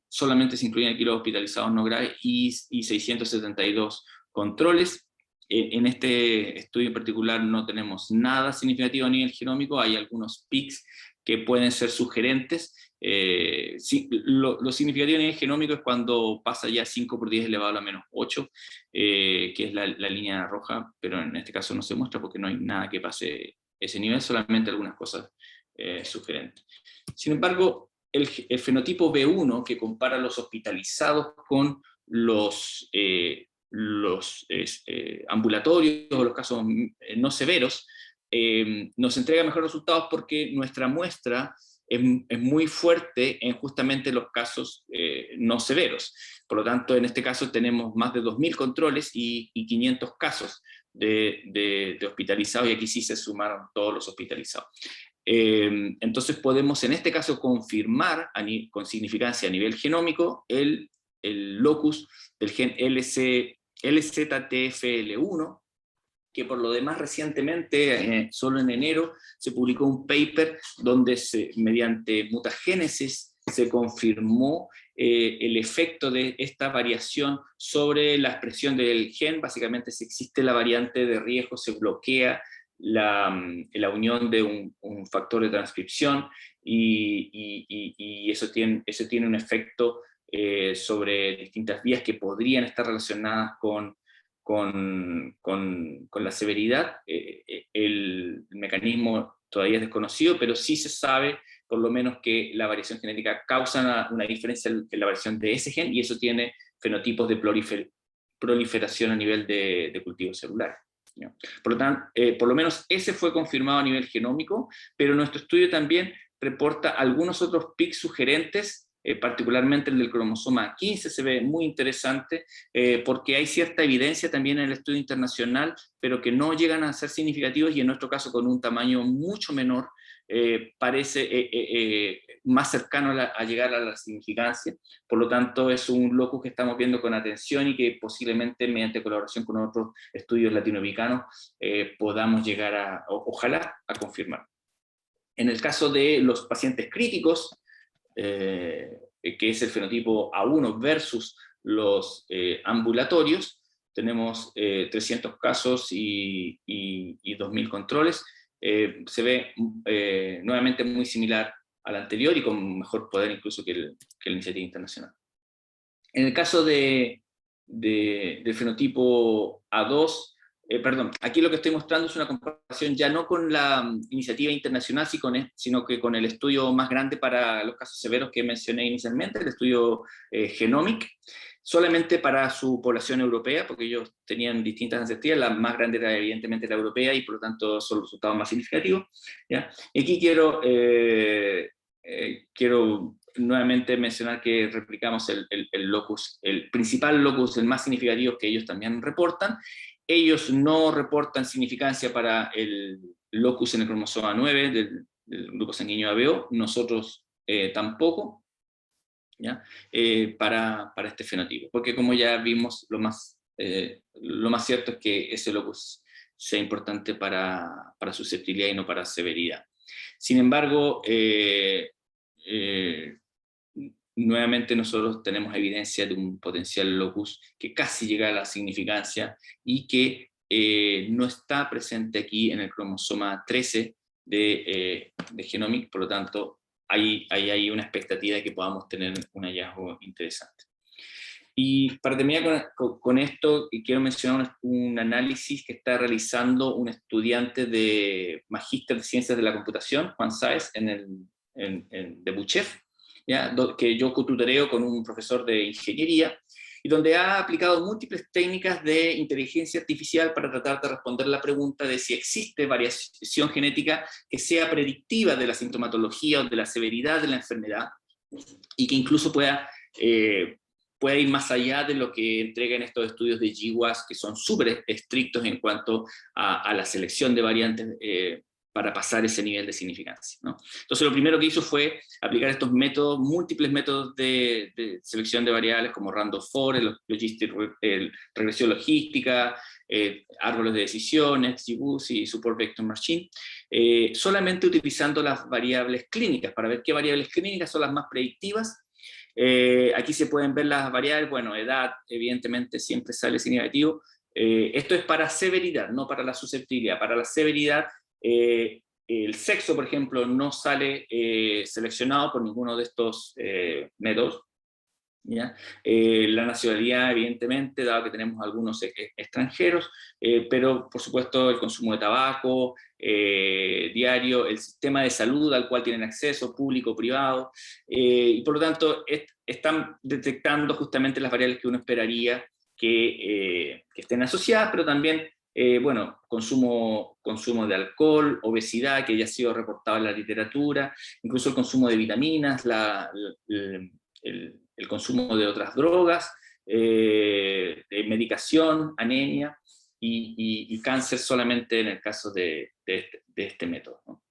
solamente se incluyen aquí los hospitalizados no graves, y 672 controles. En este estudio en particular no tenemos nada significativo a nivel genómico, hay algunos peaks que pueden ser sugerentes. Sí, lo significativo a nivel genómico es cuando pasa ya 5 por 10 elevado a la menos 8, que es la línea roja, pero en este caso no se muestra porque no hay nada que pase ese nivel, solamente algunas cosas sugerentes. Sin embargo, el fenotipo B1, que compara los hospitalizados con los ambulatorios o los casos no severos, nos entrega mejores resultados porque nuestra muestra es muy fuerte en justamente los casos no severos. Por lo tanto, en este caso tenemos más de 2.000 controles y 500 casos de hospitalizados, y aquí sí se sumaron todos los hospitalizados. Entonces podemos en este caso confirmar con significancia a nivel genómico el locus del gen LZTFL1, que por lo demás recientemente, solo en enero, se publicó un paper donde mediante mutagénesis se confirmó el efecto de esta variación sobre la expresión del gen. Básicamente, si existe la variante de riesgo, se bloquea la unión de un factor de transcripción, y eso tiene un efecto sobre distintas vías que podrían estar relacionadas con la severidad. El mecanismo todavía es desconocido, pero sí se sabe por lo menos que la variación genética causa una diferencia en la variación de ese gen, y eso tiene fenotipos de proliferación a nivel de cultivo celular. Por lo tanto, por lo menos ese fue confirmado a nivel genómico, pero nuestro estudio también reporta algunos otros pics sugerentes, particularmente el del cromosoma 15 se ve muy interesante, porque hay cierta evidencia también en el estudio internacional, pero que no llegan a ser significativos, y en nuestro caso con un tamaño mucho menor, parece más cercano a llegar a la significancia. Por lo tanto, es un locus que estamos viendo con atención y que posiblemente mediante colaboración con otros estudios latinoamericanos podamos llegar ojalá, a confirmar. En el caso de los pacientes críticos, que es el fenotipo A1 versus los ambulatorios, tenemos 300 casos y 2.000 controles. Se ve nuevamente muy similar al anterior y con mejor poder incluso que la iniciativa internacional. En el caso del fenotipo A2, perdón, aquí lo que estoy mostrando es una comparación ya no con la iniciativa internacional, sino que con el estudio más grande para los casos severos que mencioné inicialmente, el estudio Genomic, solamente para su población europea, porque ellos tenían distintas ancestrías, la más grande era evidentemente la europea, y por lo tanto son los resultados más significativos, ¿ya? Y aquí quiero nuevamente mencionar que replicamos el locus, el principal locus, el más significativo, que ellos también reportan. Ellos no reportan significancia para el locus en el cromosoma 9 del grupo sanguíneo ABO, nosotros tampoco, ¿ya? Para este fenotipo, porque como ya vimos, lo más cierto es que ese locus sea importante para susceptibilidad y no para severidad. Sin embargo, nuevamente nosotros tenemos evidencia de un potencial locus que casi llega a la significancia y que no está presente aquí en el cromosoma 13 de Genomic. Por lo tanto, hay una expectativa de que podamos tener un hallazgo interesante. Y para terminar con esto, quiero mencionar un análisis que está realizando un estudiante de Magíster de Ciencias de la Computación, Juan Sáez, de Buchef, ¿ya? Que yo cotutoreo con un profesor de ingeniería, y donde ha aplicado múltiples técnicas de inteligencia artificial para tratar de responder la pregunta de si existe variación genética que sea predictiva de la sintomatología o de la severidad de la enfermedad, y que incluso pueda ir más allá de lo que entregan estos estudios de GWAS, que son súper estrictos en cuanto a la selección de variantes para pasar ese nivel de significancia, ¿no? Entonces lo primero que hizo fue aplicar estos métodos, múltiples métodos de selección de variables, como Random Forest, regresión logística, árboles de decisiones, XGBoost y Support Vector Machine, solamente utilizando las variables clínicas, para ver qué variables clínicas son las más predictivas. Aquí se pueden ver las variables, bueno, edad, evidentemente siempre sale significativo, Esto es para severidad, no para la susceptibilidad. Para la severidad, el sexo, por ejemplo, no sale seleccionado por ninguno de estos métodos, ¿ya? La nacionalidad, evidentemente, dado que tenemos algunos extranjeros, pero por supuesto el consumo de tabaco diario, el sistema de salud al cual tienen acceso, público, privado, y por lo tanto están detectando justamente las variables que uno esperaría que estén asociadas, pero también bueno, consumo de alcohol, obesidad, que ya ha sido reportado en la literatura, incluso el consumo de vitaminas, el consumo de otras drogas, de medicación, anemia y cáncer solamente en el caso de este método, ¿no?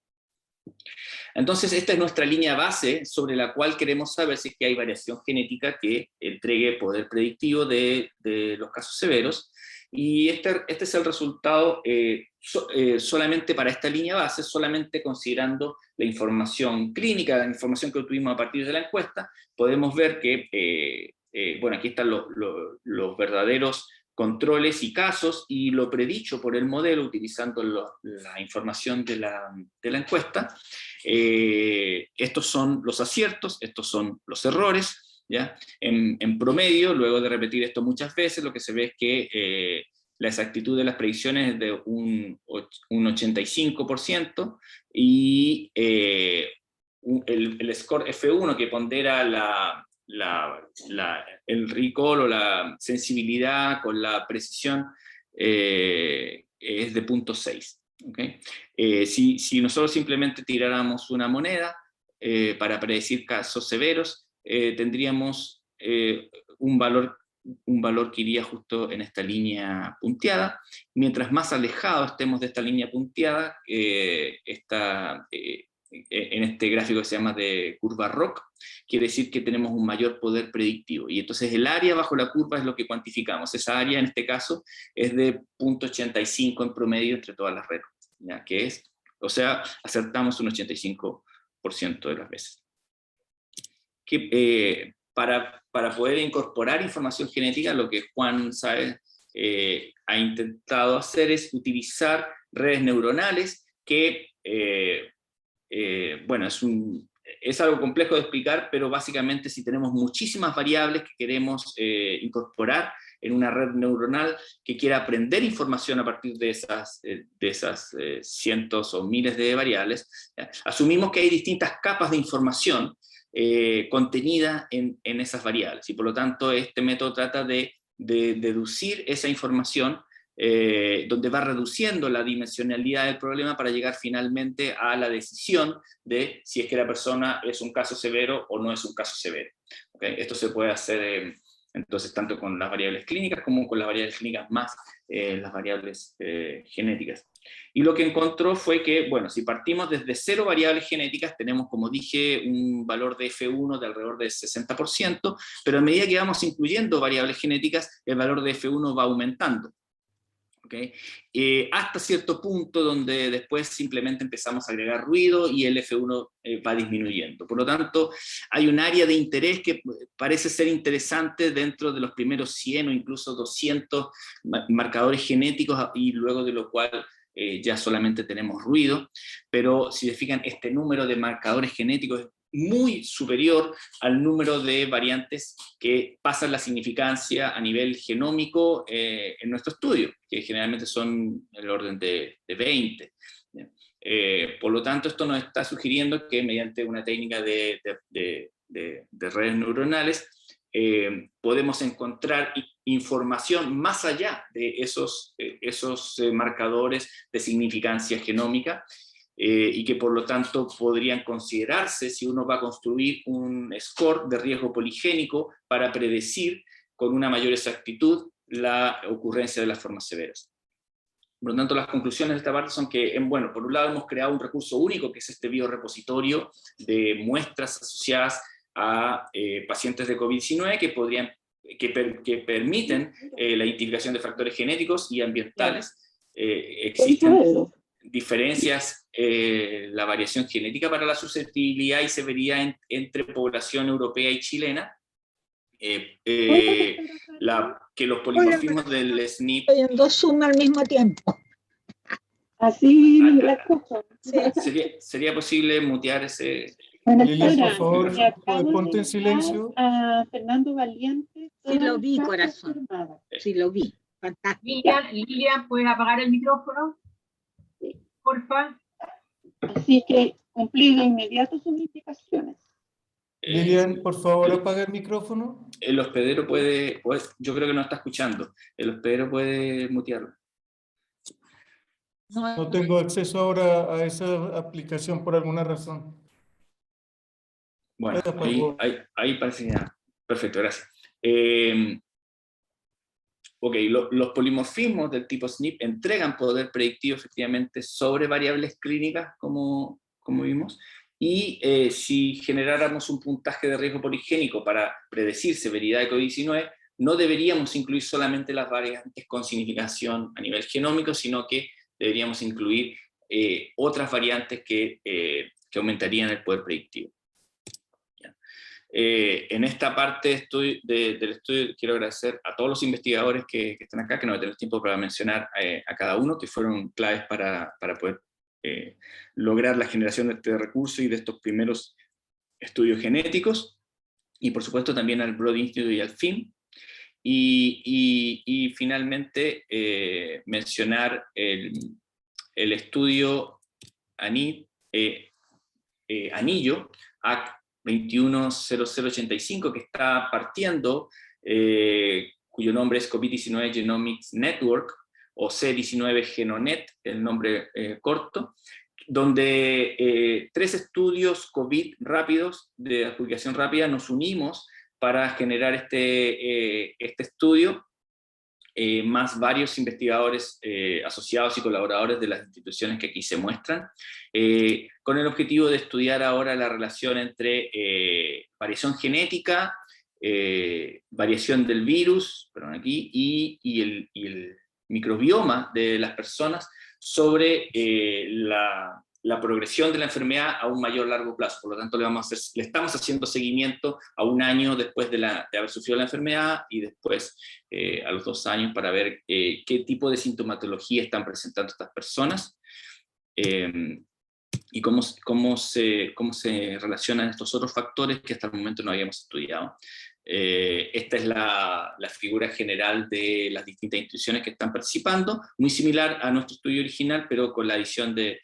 Entonces, esta es nuestra línea base sobre la cual queremos saber si es que hay variación genética que entregue poder predictivo de los casos severos. Y este es el resultado solamente para esta línea base, solamente considerando la información clínica, la información que obtuvimos a partir de la encuesta. Podemos ver que, bueno, aquí están los verdaderos controles y casos, y lo predicho por el modelo utilizando la información de la encuesta. Estos son los aciertos, estos son los errores, ¿ya? En promedio, luego de repetir esto muchas veces, lo que se ve es que la exactitud de las predicciones es de un 85%, y el score F1, que pondera el recall o la sensibilidad con la precisión, es de 0.6. ¿Okay? Si nosotros simplemente tiráramos una moneda para predecir casos severos, tendríamos un valor que iría justo en esta línea punteada. Mientras más alejados estemos de esta línea punteada, en este gráfico que se llama de curva ROC, quiere decir que tenemos un mayor poder predictivo. Y entonces el área bajo la curva es lo que cuantificamos. Esa área, en este caso, es de 0.85 en promedio entre todas las redes, ¿ya? Que es, o sea, acertamos un 85% de las veces. Para poder incorporar información genética, lo que Juan Sáez ha intentado hacer es utilizar redes neuronales que, bueno, es algo complejo de explicar, pero básicamente si tenemos muchísimas variables que queremos incorporar en una red neuronal que quiera aprender información a partir de esas cientos o miles de variables, ¿ya? Asumimos que hay distintas capas de información contenida en esas variables, y por lo tanto este método trata de deducir esa información, donde va reduciendo la dimensionalidad del problema para llegar finalmente a la decisión de si es que la persona es un caso severo o no es un caso severo. ¿Okay? Esto se puede hacer entonces tanto con las variables clínicas como con las variables clínicas más las variables genéticas. Y lo que encontró fue que, bueno, si partimos desde 0 variables genéticas, tenemos, como dije, un valor de F1 de alrededor del 60%, pero a medida que vamos incluyendo variables genéticas, el valor de F1 va aumentando. ¿Okay? Hasta cierto punto donde después simplemente empezamos a agregar ruido y el F1 va disminuyendo. Por lo tanto, hay un área de interés que parece ser interesante dentro de los primeros 100 o incluso 200 marcadores genéticos, y luego de lo cual ya solamente tenemos ruido, pero si se fijan, este número de marcadores genéticos es muy superior al número de variantes que pasan la significancia a nivel genómico en nuestro estudio, que generalmente son el orden de 20. Por lo tanto, esto nos está sugiriendo que mediante una técnica de redes neuronales podemos encontrar información más allá de esos marcadores de significancia genómica, y que por lo tanto podrían considerarse si uno va a construir un score de riesgo poligénico para predecir con una mayor exactitud la ocurrencia de las formas severas. Por lo tanto, las conclusiones de esta parte son que, bueno, por un lado hemos creado un recurso único, que es este biorepositorio de muestras asociadas a pacientes de COVID-19 que permiten la identificación de factores genéticos y ambientales. Existen diferencias, la variación genética para la susceptibilidad y severidad entre población europea y chilena, que los polimorfismos del SNP... Estoy en dos Zoom al mismo tiempo. Así la escucho. ¿Sería posible mutear ese? Lilian, por favor, Le acabo ponte de en silencio. a Fernando Valiente. Sí lo vi, corazón. Sí lo vi. Fantástico. Lilian, ¿puedes apagar el micrófono? Sí. Porfa. Así que cumplí de inmediato sus indicaciones. Lilian, por favor, apaga el micrófono. El hospedero puede, yo creo que no está escuchando, el hospedero puede mutearlo. No tengo acceso ahora a esa aplicación por alguna razón. Bueno, ahí parece ya. Perfecto, gracias. Ok, los polimorfismos del tipo SNP entregan poder predictivo efectivamente sobre variables clínicas, como vimos, y si generáramos un puntaje de riesgo poligénico para predecir severidad de COVID-19, no deberíamos incluir solamente las variantes con significación a nivel genómico, sino que deberíamos incluir otras variantes que aumentarían el poder predictivo. En esta parte del estudio quiero agradecer a todos los investigadores que están acá, que no voy a tener tiempo para mencionar a cada uno, que fueron claves para poder lograr la generación de este recurso y de estos primeros estudios genéticos, y por supuesto también al Broad Institute y al FIM, y finalmente mencionar el estudio Anillo, AC 210085, que está partiendo, cuyo nombre es COVID-19 Genomics Network, o C19 Genonet, el nombre corto, donde 3 estudios COVID rápidos, de adjudicación rápida, nos unimos para generar este estudio, más varios investigadores asociados y colaboradores de las instituciones que aquí se muestran, con el objetivo de estudiar ahora la relación entre variación genética, variación del virus, y el microbioma de las personas sobre la progresión de la enfermedad a un mayor largo plazo. Por lo tanto, le estamos haciendo seguimiento a 1 año después de haber sufrido la enfermedad, y después a los 2 años, para ver qué tipo de sintomatología están presentando estas personas, y cómo se relacionan estos otros factores que hasta el momento no habíamos estudiado. Esta es la figura general de las distintas instituciones que están participando, muy similar a nuestro estudio original, pero con la adición de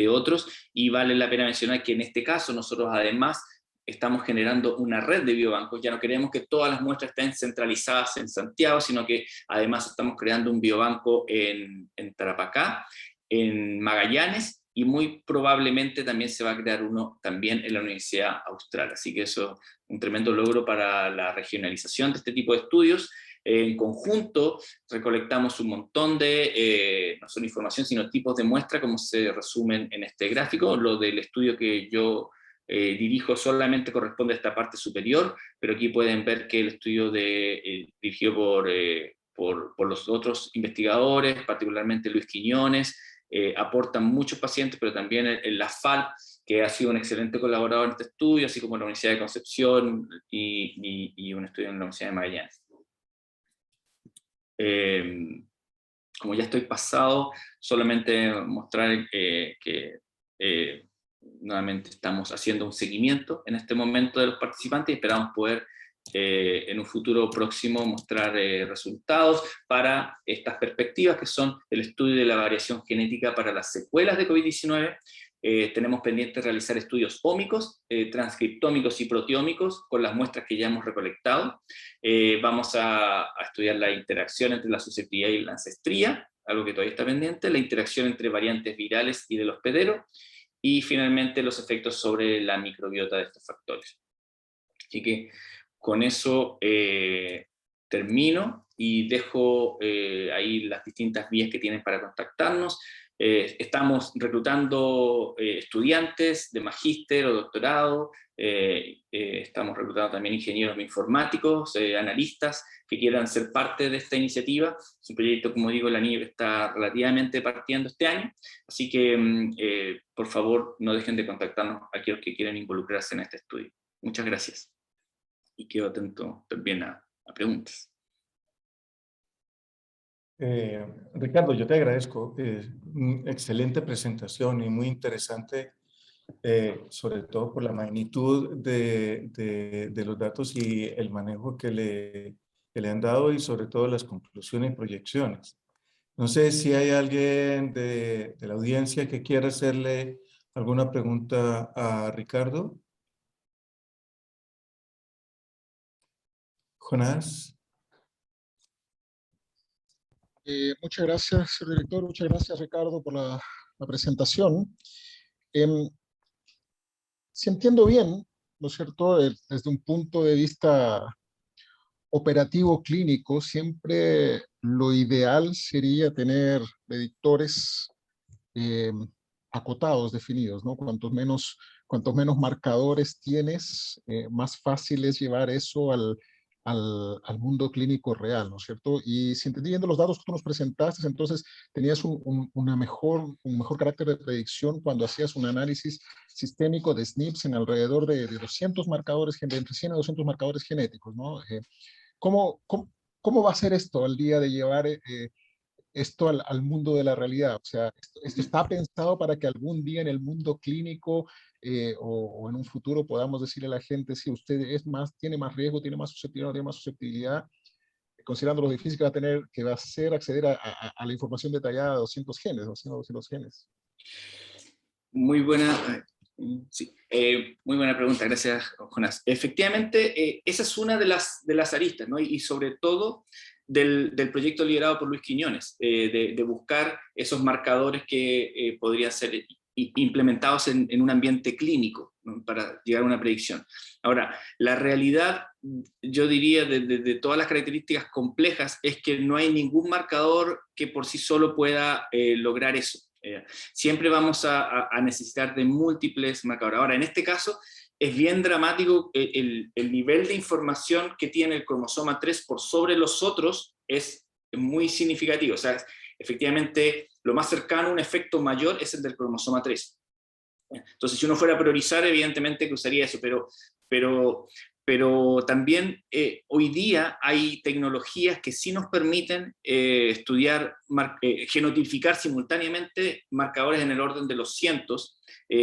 otros, y vale la pena mencionar que en este caso nosotros además estamos generando una red de biobancos. Ya no queremos que todas las muestras estén centralizadas en Santiago, sino que además estamos creando un biobanco en Tarapacá, en Magallanes, y muy probablemente también se va a crear uno también en la Universidad Austral. Así que eso es un tremendo logro para la regionalización de este tipo de estudios. En conjunto recolectamos un montón de, no solo información, sino tipos de muestra, como se resumen en este gráfico. Lo del estudio que yo dirijo solamente corresponde a esta parte superior, pero aquí pueden ver que el estudio dirigido por los otros investigadores, particularmente Luis Quiñones, aportan muchos pacientes, pero también en la FAL, que ha sido un excelente colaborador en este estudio, así como la Universidad de Concepción y un estudio en la Universidad de Magallanes. Como ya estoy pasado, solamente mostrar que nuevamente estamos haciendo un seguimiento en este momento de los participantes, y esperamos poder en un futuro próximo mostrar resultados para estas perspectivas, que son el estudio de la variación genética para las secuelas de COVID-19. Tenemos pendiente realizar estudios ómicos, transcriptómicos y proteómicos con las muestras que ya hemos recolectado. Vamos a estudiar la interacción entre la susceptibilidad y la ancestría, algo que todavía está pendiente, la interacción entre variantes virales y del hospedero, y finalmente los efectos sobre la microbiota de estos factores. Así que con eso termino y dejo ahí las distintas vías que tienen para contactarnos. Estamos reclutando estudiantes de magíster o doctorado, estamos reclutando también ingenieros informáticos, analistas que quieran ser parte de esta iniciativa. Es un proyecto, como digo, la NIEP está relativamente partiendo este año, así que por favor no dejen de contactarnos a aquellos que quieran involucrarse en este estudio. Muchas gracias. y quedo atento también a preguntas. Ricardo, yo te agradezco. Excelente presentación y muy interesante, sobre todo por la magnitud de los datos y el manejo que le han dado y sobre todo las conclusiones y proyecciones. No sé si hay alguien de la audiencia que quiera hacerle alguna pregunta a Ricardo. Jonás. Muchas gracias, señor director. Muchas gracias, Ricardo, por la presentación. Si entiendo bien, ¿no es cierto? Desde un punto de vista operativo clínico, siempre lo ideal sería tener predictores eh, acotados, definidos, ¿no? Cuantos menos marcadores tienes, más fácil es llevar eso al mundo clínico real, ¿no es cierto? Y si entendiendo los datos que tú nos presentaste, entonces tenías un mejor carácter de predicción cuando hacías un análisis sistémico de SNPs en alrededor de 200 marcadores, entre 100 a 200 marcadores genéticos, ¿no? ¿Cómo va a ser esto al día de llevar esto al mundo de la realidad? O sea, esto está pensado para que algún día en el mundo clínico o en un futuro podamos decirle a la gente si usted tiene más riesgo, tiene más susceptibilidad, no tiene más susceptibilidad, considerando lo difícil que va a ser acceder a la información detallada de 200 genes, 200 genes. Muy buena, sí, muy buena pregunta, gracias, Jonás. Efectivamente, esa es una de las aristas, ¿no? Y sobre todo del proyecto liderado por Luis Quiñones, de buscar esos marcadores que podrían ser implementados en un ambiente clínico, ¿no? Para llegar a una predicción. Ahora, la realidad, yo diría, de todas las características complejas, es que no hay ningún marcador que por sí solo pueda lograr eso. Siempre vamos a necesitar de múltiples marcadores. Ahora, en este caso, es bien dramático el nivel de información que tiene el cromosoma 3 por sobre los otros es muy significativo. O sea, efectivamente, lo más cercano a un efecto mayor es el del cromosoma 3. Entonces, si uno fuera a priorizar, evidentemente que usaría eso, pero también hoy día hay tecnologías que sí nos permiten estudiar, genotipificar simultáneamente marcadores en el orden de los cientos,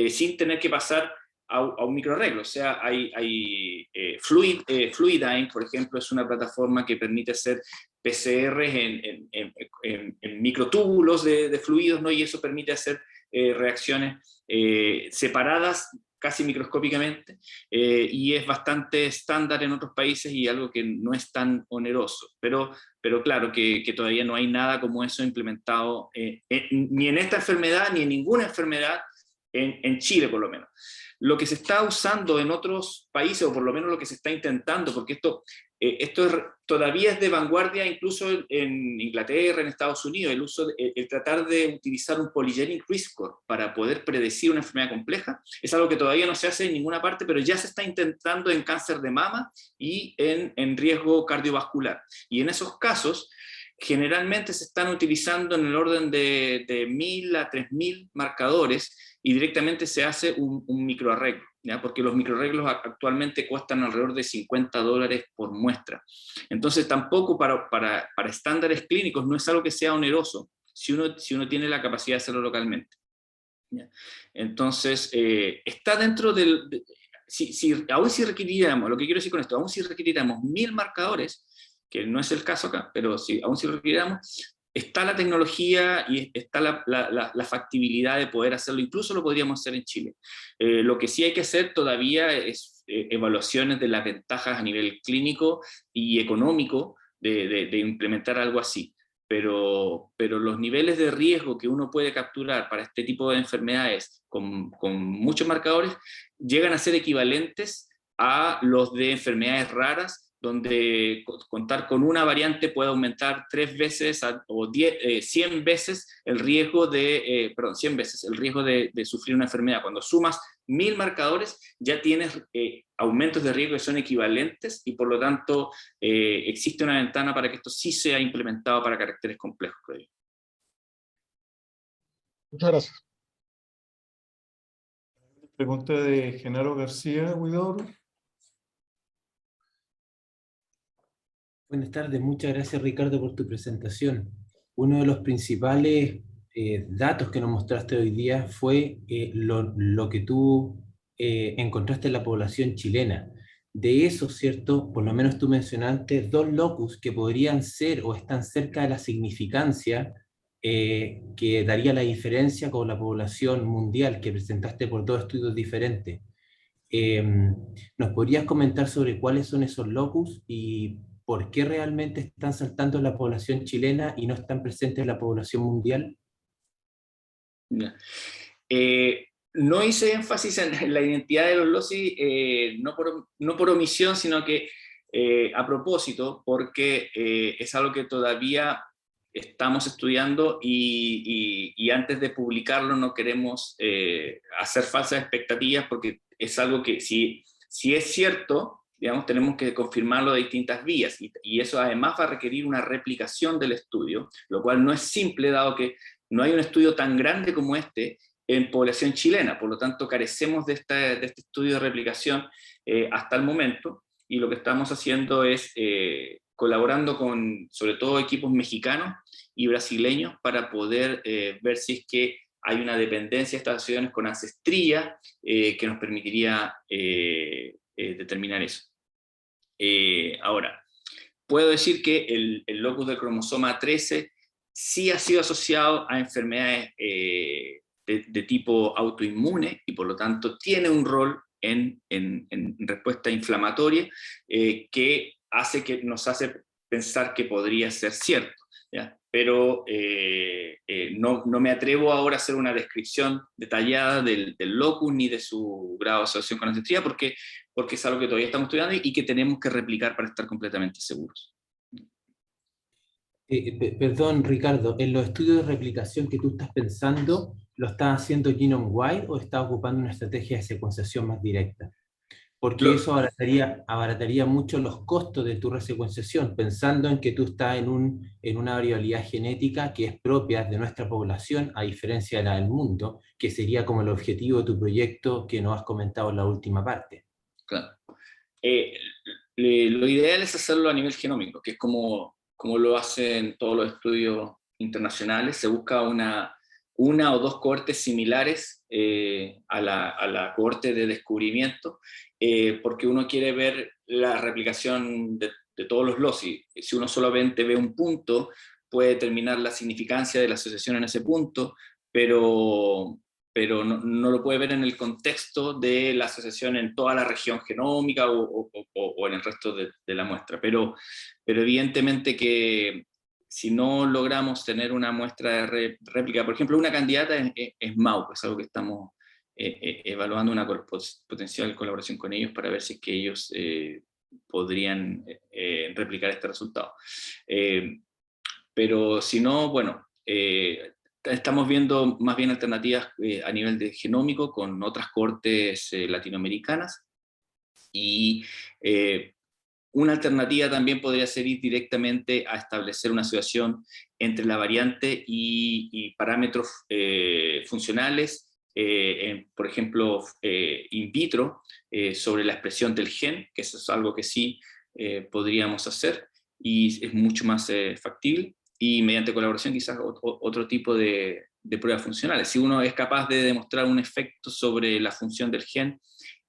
sin tener que pasar a un microarreglo. O sea, hay Fluidigm, por ejemplo, es una plataforma que permite hacer PCRs en microtúbulos de fluidos, ¿no? Y eso permite hacer reacciones separadas casi microscópicamente, y es bastante estándar en otros países y algo que no es tan oneroso. Pero claro que todavía no hay nada como eso implementado ni en esta enfermedad ni en ninguna enfermedad en Chile, por lo menos. Lo que se está usando en otros países, o por lo menos lo que se está intentando, porque esto todavía es de vanguardia incluso en Inglaterra, en Estados Unidos, el tratar de utilizar un polygenic risk score para poder predecir una enfermedad compleja, es algo que todavía no se hace en ninguna parte, pero ya se está intentando en cáncer de mama y en riesgo cardiovascular. Y en esos casos, generalmente se están utilizando en el orden de 1.000 a 3.000 marcadores, y directamente se hace un microarreglo, ¿ya? Porque los microarreglos actualmente cuestan alrededor de $50 por muestra. Entonces tampoco para estándares clínicos no es algo que sea oneroso si uno tiene la capacidad de hacerlo localmente, ¿ya? Entonces, está dentro del... aún si requiriéramos, lo que quiero decir con esto, aún si requiriéramos 1.000 marcadores, que no es el caso acá, pero aún si requiriéramos, está la tecnología y está la factibilidad de poder hacerlo, incluso lo podríamos hacer en Chile. Lo que sí hay que hacer todavía es evaluaciones de las ventajas a nivel clínico y económico de implementar algo así. Pero los niveles de riesgo que uno puede capturar para este tipo de enfermedades con muchos marcadores llegan a ser equivalentes a los de enfermedades raras, donde contar con una variante puede aumentar 3 veces o 100 veces el riesgo 100 veces el riesgo de sufrir una enfermedad. Cuando sumas 1.000 marcadores, ya tienes aumentos de riesgo que son equivalentes, y por lo tanto existe una ventana para que esto sí sea implementado para caracteres complejos, creo yo. Muchas gracias. Pregunta de Genaro García, Huidobro. Buenas tardes, muchas gracias Ricardo por tu presentación. Uno de los principales datos que nos mostraste hoy día fue lo que tú encontraste en la población chilena. De eso, ¿cierto? Por lo menos tú mencionaste dos locus que podrían ser o están cerca de la significancia que daría la diferencia con la población mundial que presentaste por dos estudios diferentes. ¿Nos podrías comentar sobre cuáles son esos locus y por qué realmente están saltando en la población chilena y no están presentes en la población mundial? Ya. No hice énfasis en la identidad de los LOCI, no por omisión, sino que a propósito, porque es algo que todavía estamos estudiando y antes de publicarlo no queremos hacer falsas expectativas, porque es algo que si es cierto, digamos, tenemos que confirmarlo de distintas vías, y eso además va a requerir una replicación del estudio, lo cual no es simple, dado que no hay un estudio tan grande como este en población chilena, por lo tanto carecemos de este estudio de replicación hasta el momento, y lo que estamos haciendo es colaborando con sobre todo equipos mexicanos y brasileños para poder ver si es que hay una dependencia de estas acciones con ancestría que nos permitiría determinar eso. Ahora, puedo decir que el locus del cromosoma 13 sí ha sido asociado a enfermedades de tipo autoinmune y por lo tanto tiene un rol en respuesta inflamatoria que nos hace pensar que podría ser cierto, ¿ya? Pero no me atrevo ahora a hacer una descripción detallada del locus ni de su grado de asociación con ancestría porque es algo que todavía estamos estudiando y que tenemos que replicar para estar completamente seguros. Perdón, Ricardo, ¿en los estudios de replicación que tú estás pensando, lo estás haciendo genome-wide o estás ocupando una estrategia de secuenciación más directa? Porque eso abarataría mucho los costos de tu resecuenciación, pensando en que tú estás en una variabilidad genética que es propia de nuestra población, a diferencia de la del mundo, que sería como el objetivo de tu proyecto que nos has comentado en la última parte. Claro. Lo ideal es hacerlo a nivel genómico, que es como lo hacen todos los estudios internacionales. Se busca una o dos cohortes similares a la cohorte de descubrimiento, porque uno quiere ver la replicación de todos los LOCI. Si uno solamente ve un punto, puede determinar la significancia de la asociación en ese punto, pero no lo puede ver en el contexto de la asociación en toda la región genómica o en el resto de la muestra. Pero evidentemente que si no logramos tener una muestra de réplica, por ejemplo, una candidata es MAUP, es algo que estamos evaluando una potencial colaboración con ellos para ver si es que ellos podrían replicar este resultado. Pero si no, bueno, estamos viendo más bien alternativas a nivel de genómico con otras cohortes latinoamericanas, y una alternativa también podría ser ir directamente a establecer una asociación entre la variante y parámetros funcionales, por ejemplo, in vitro, sobre la expresión del gen, que eso es algo que sí podríamos hacer y es mucho más factible, y mediante colaboración quizás otro tipo de pruebas funcionales. Si uno es capaz de demostrar un efecto sobre la función del gen,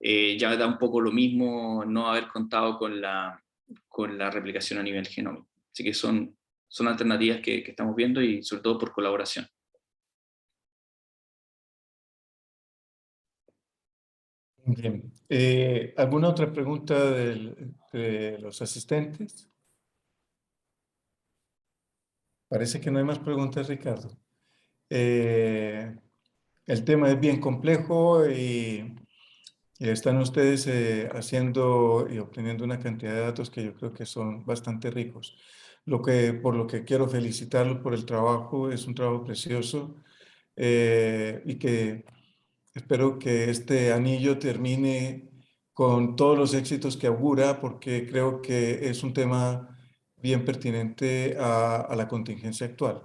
ya da un poco lo mismo no haber contado con la replicación a nivel genómico. Así que son alternativas que estamos viendo y sobre todo por colaboración. Bien. ¿Alguna otra pregunta de los asistentes? Parece que no hay más preguntas, Ricardo. El tema es bien complejo y están ustedes haciendo y obteniendo una cantidad de datos que yo creo que son bastante ricos. Por lo que quiero felicitarlos por el trabajo, es un trabajo precioso y que espero que este anillo termine con todos los éxitos que augura, porque creo que es un tema bien pertinente a la contingencia actual.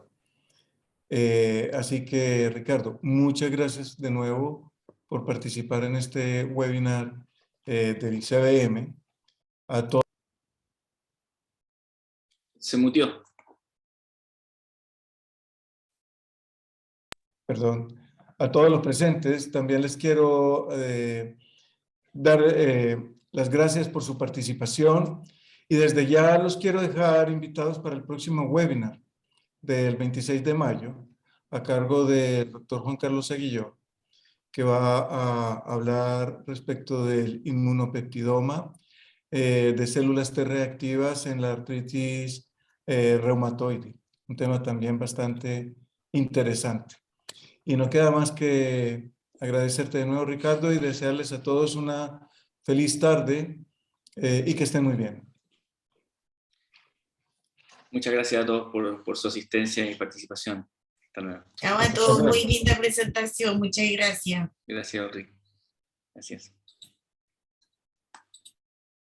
Así que, Ricardo, muchas gracias de nuevo por participar en este webinar del ICBM. A todos. Se mutió. Perdón. A todos los presentes también les quiero dar las gracias por su participación y desde ya los quiero dejar invitados para el próximo webinar del 26 de mayo a cargo del doctor Juan Carlos Aguilló, que va a hablar respecto del inmunopeptidoma de células T reactivas en la artritis reumatoide, un tema también bastante interesante. Y no queda más que agradecerte de nuevo, Ricardo, y desearles a todos una feliz tarde y que estén muy bien. Muchas gracias a todos por su asistencia y participación. Hasta luego. Chao a todos, muy linda presentación, muchas gracias. Gracias, Rick. Gracias.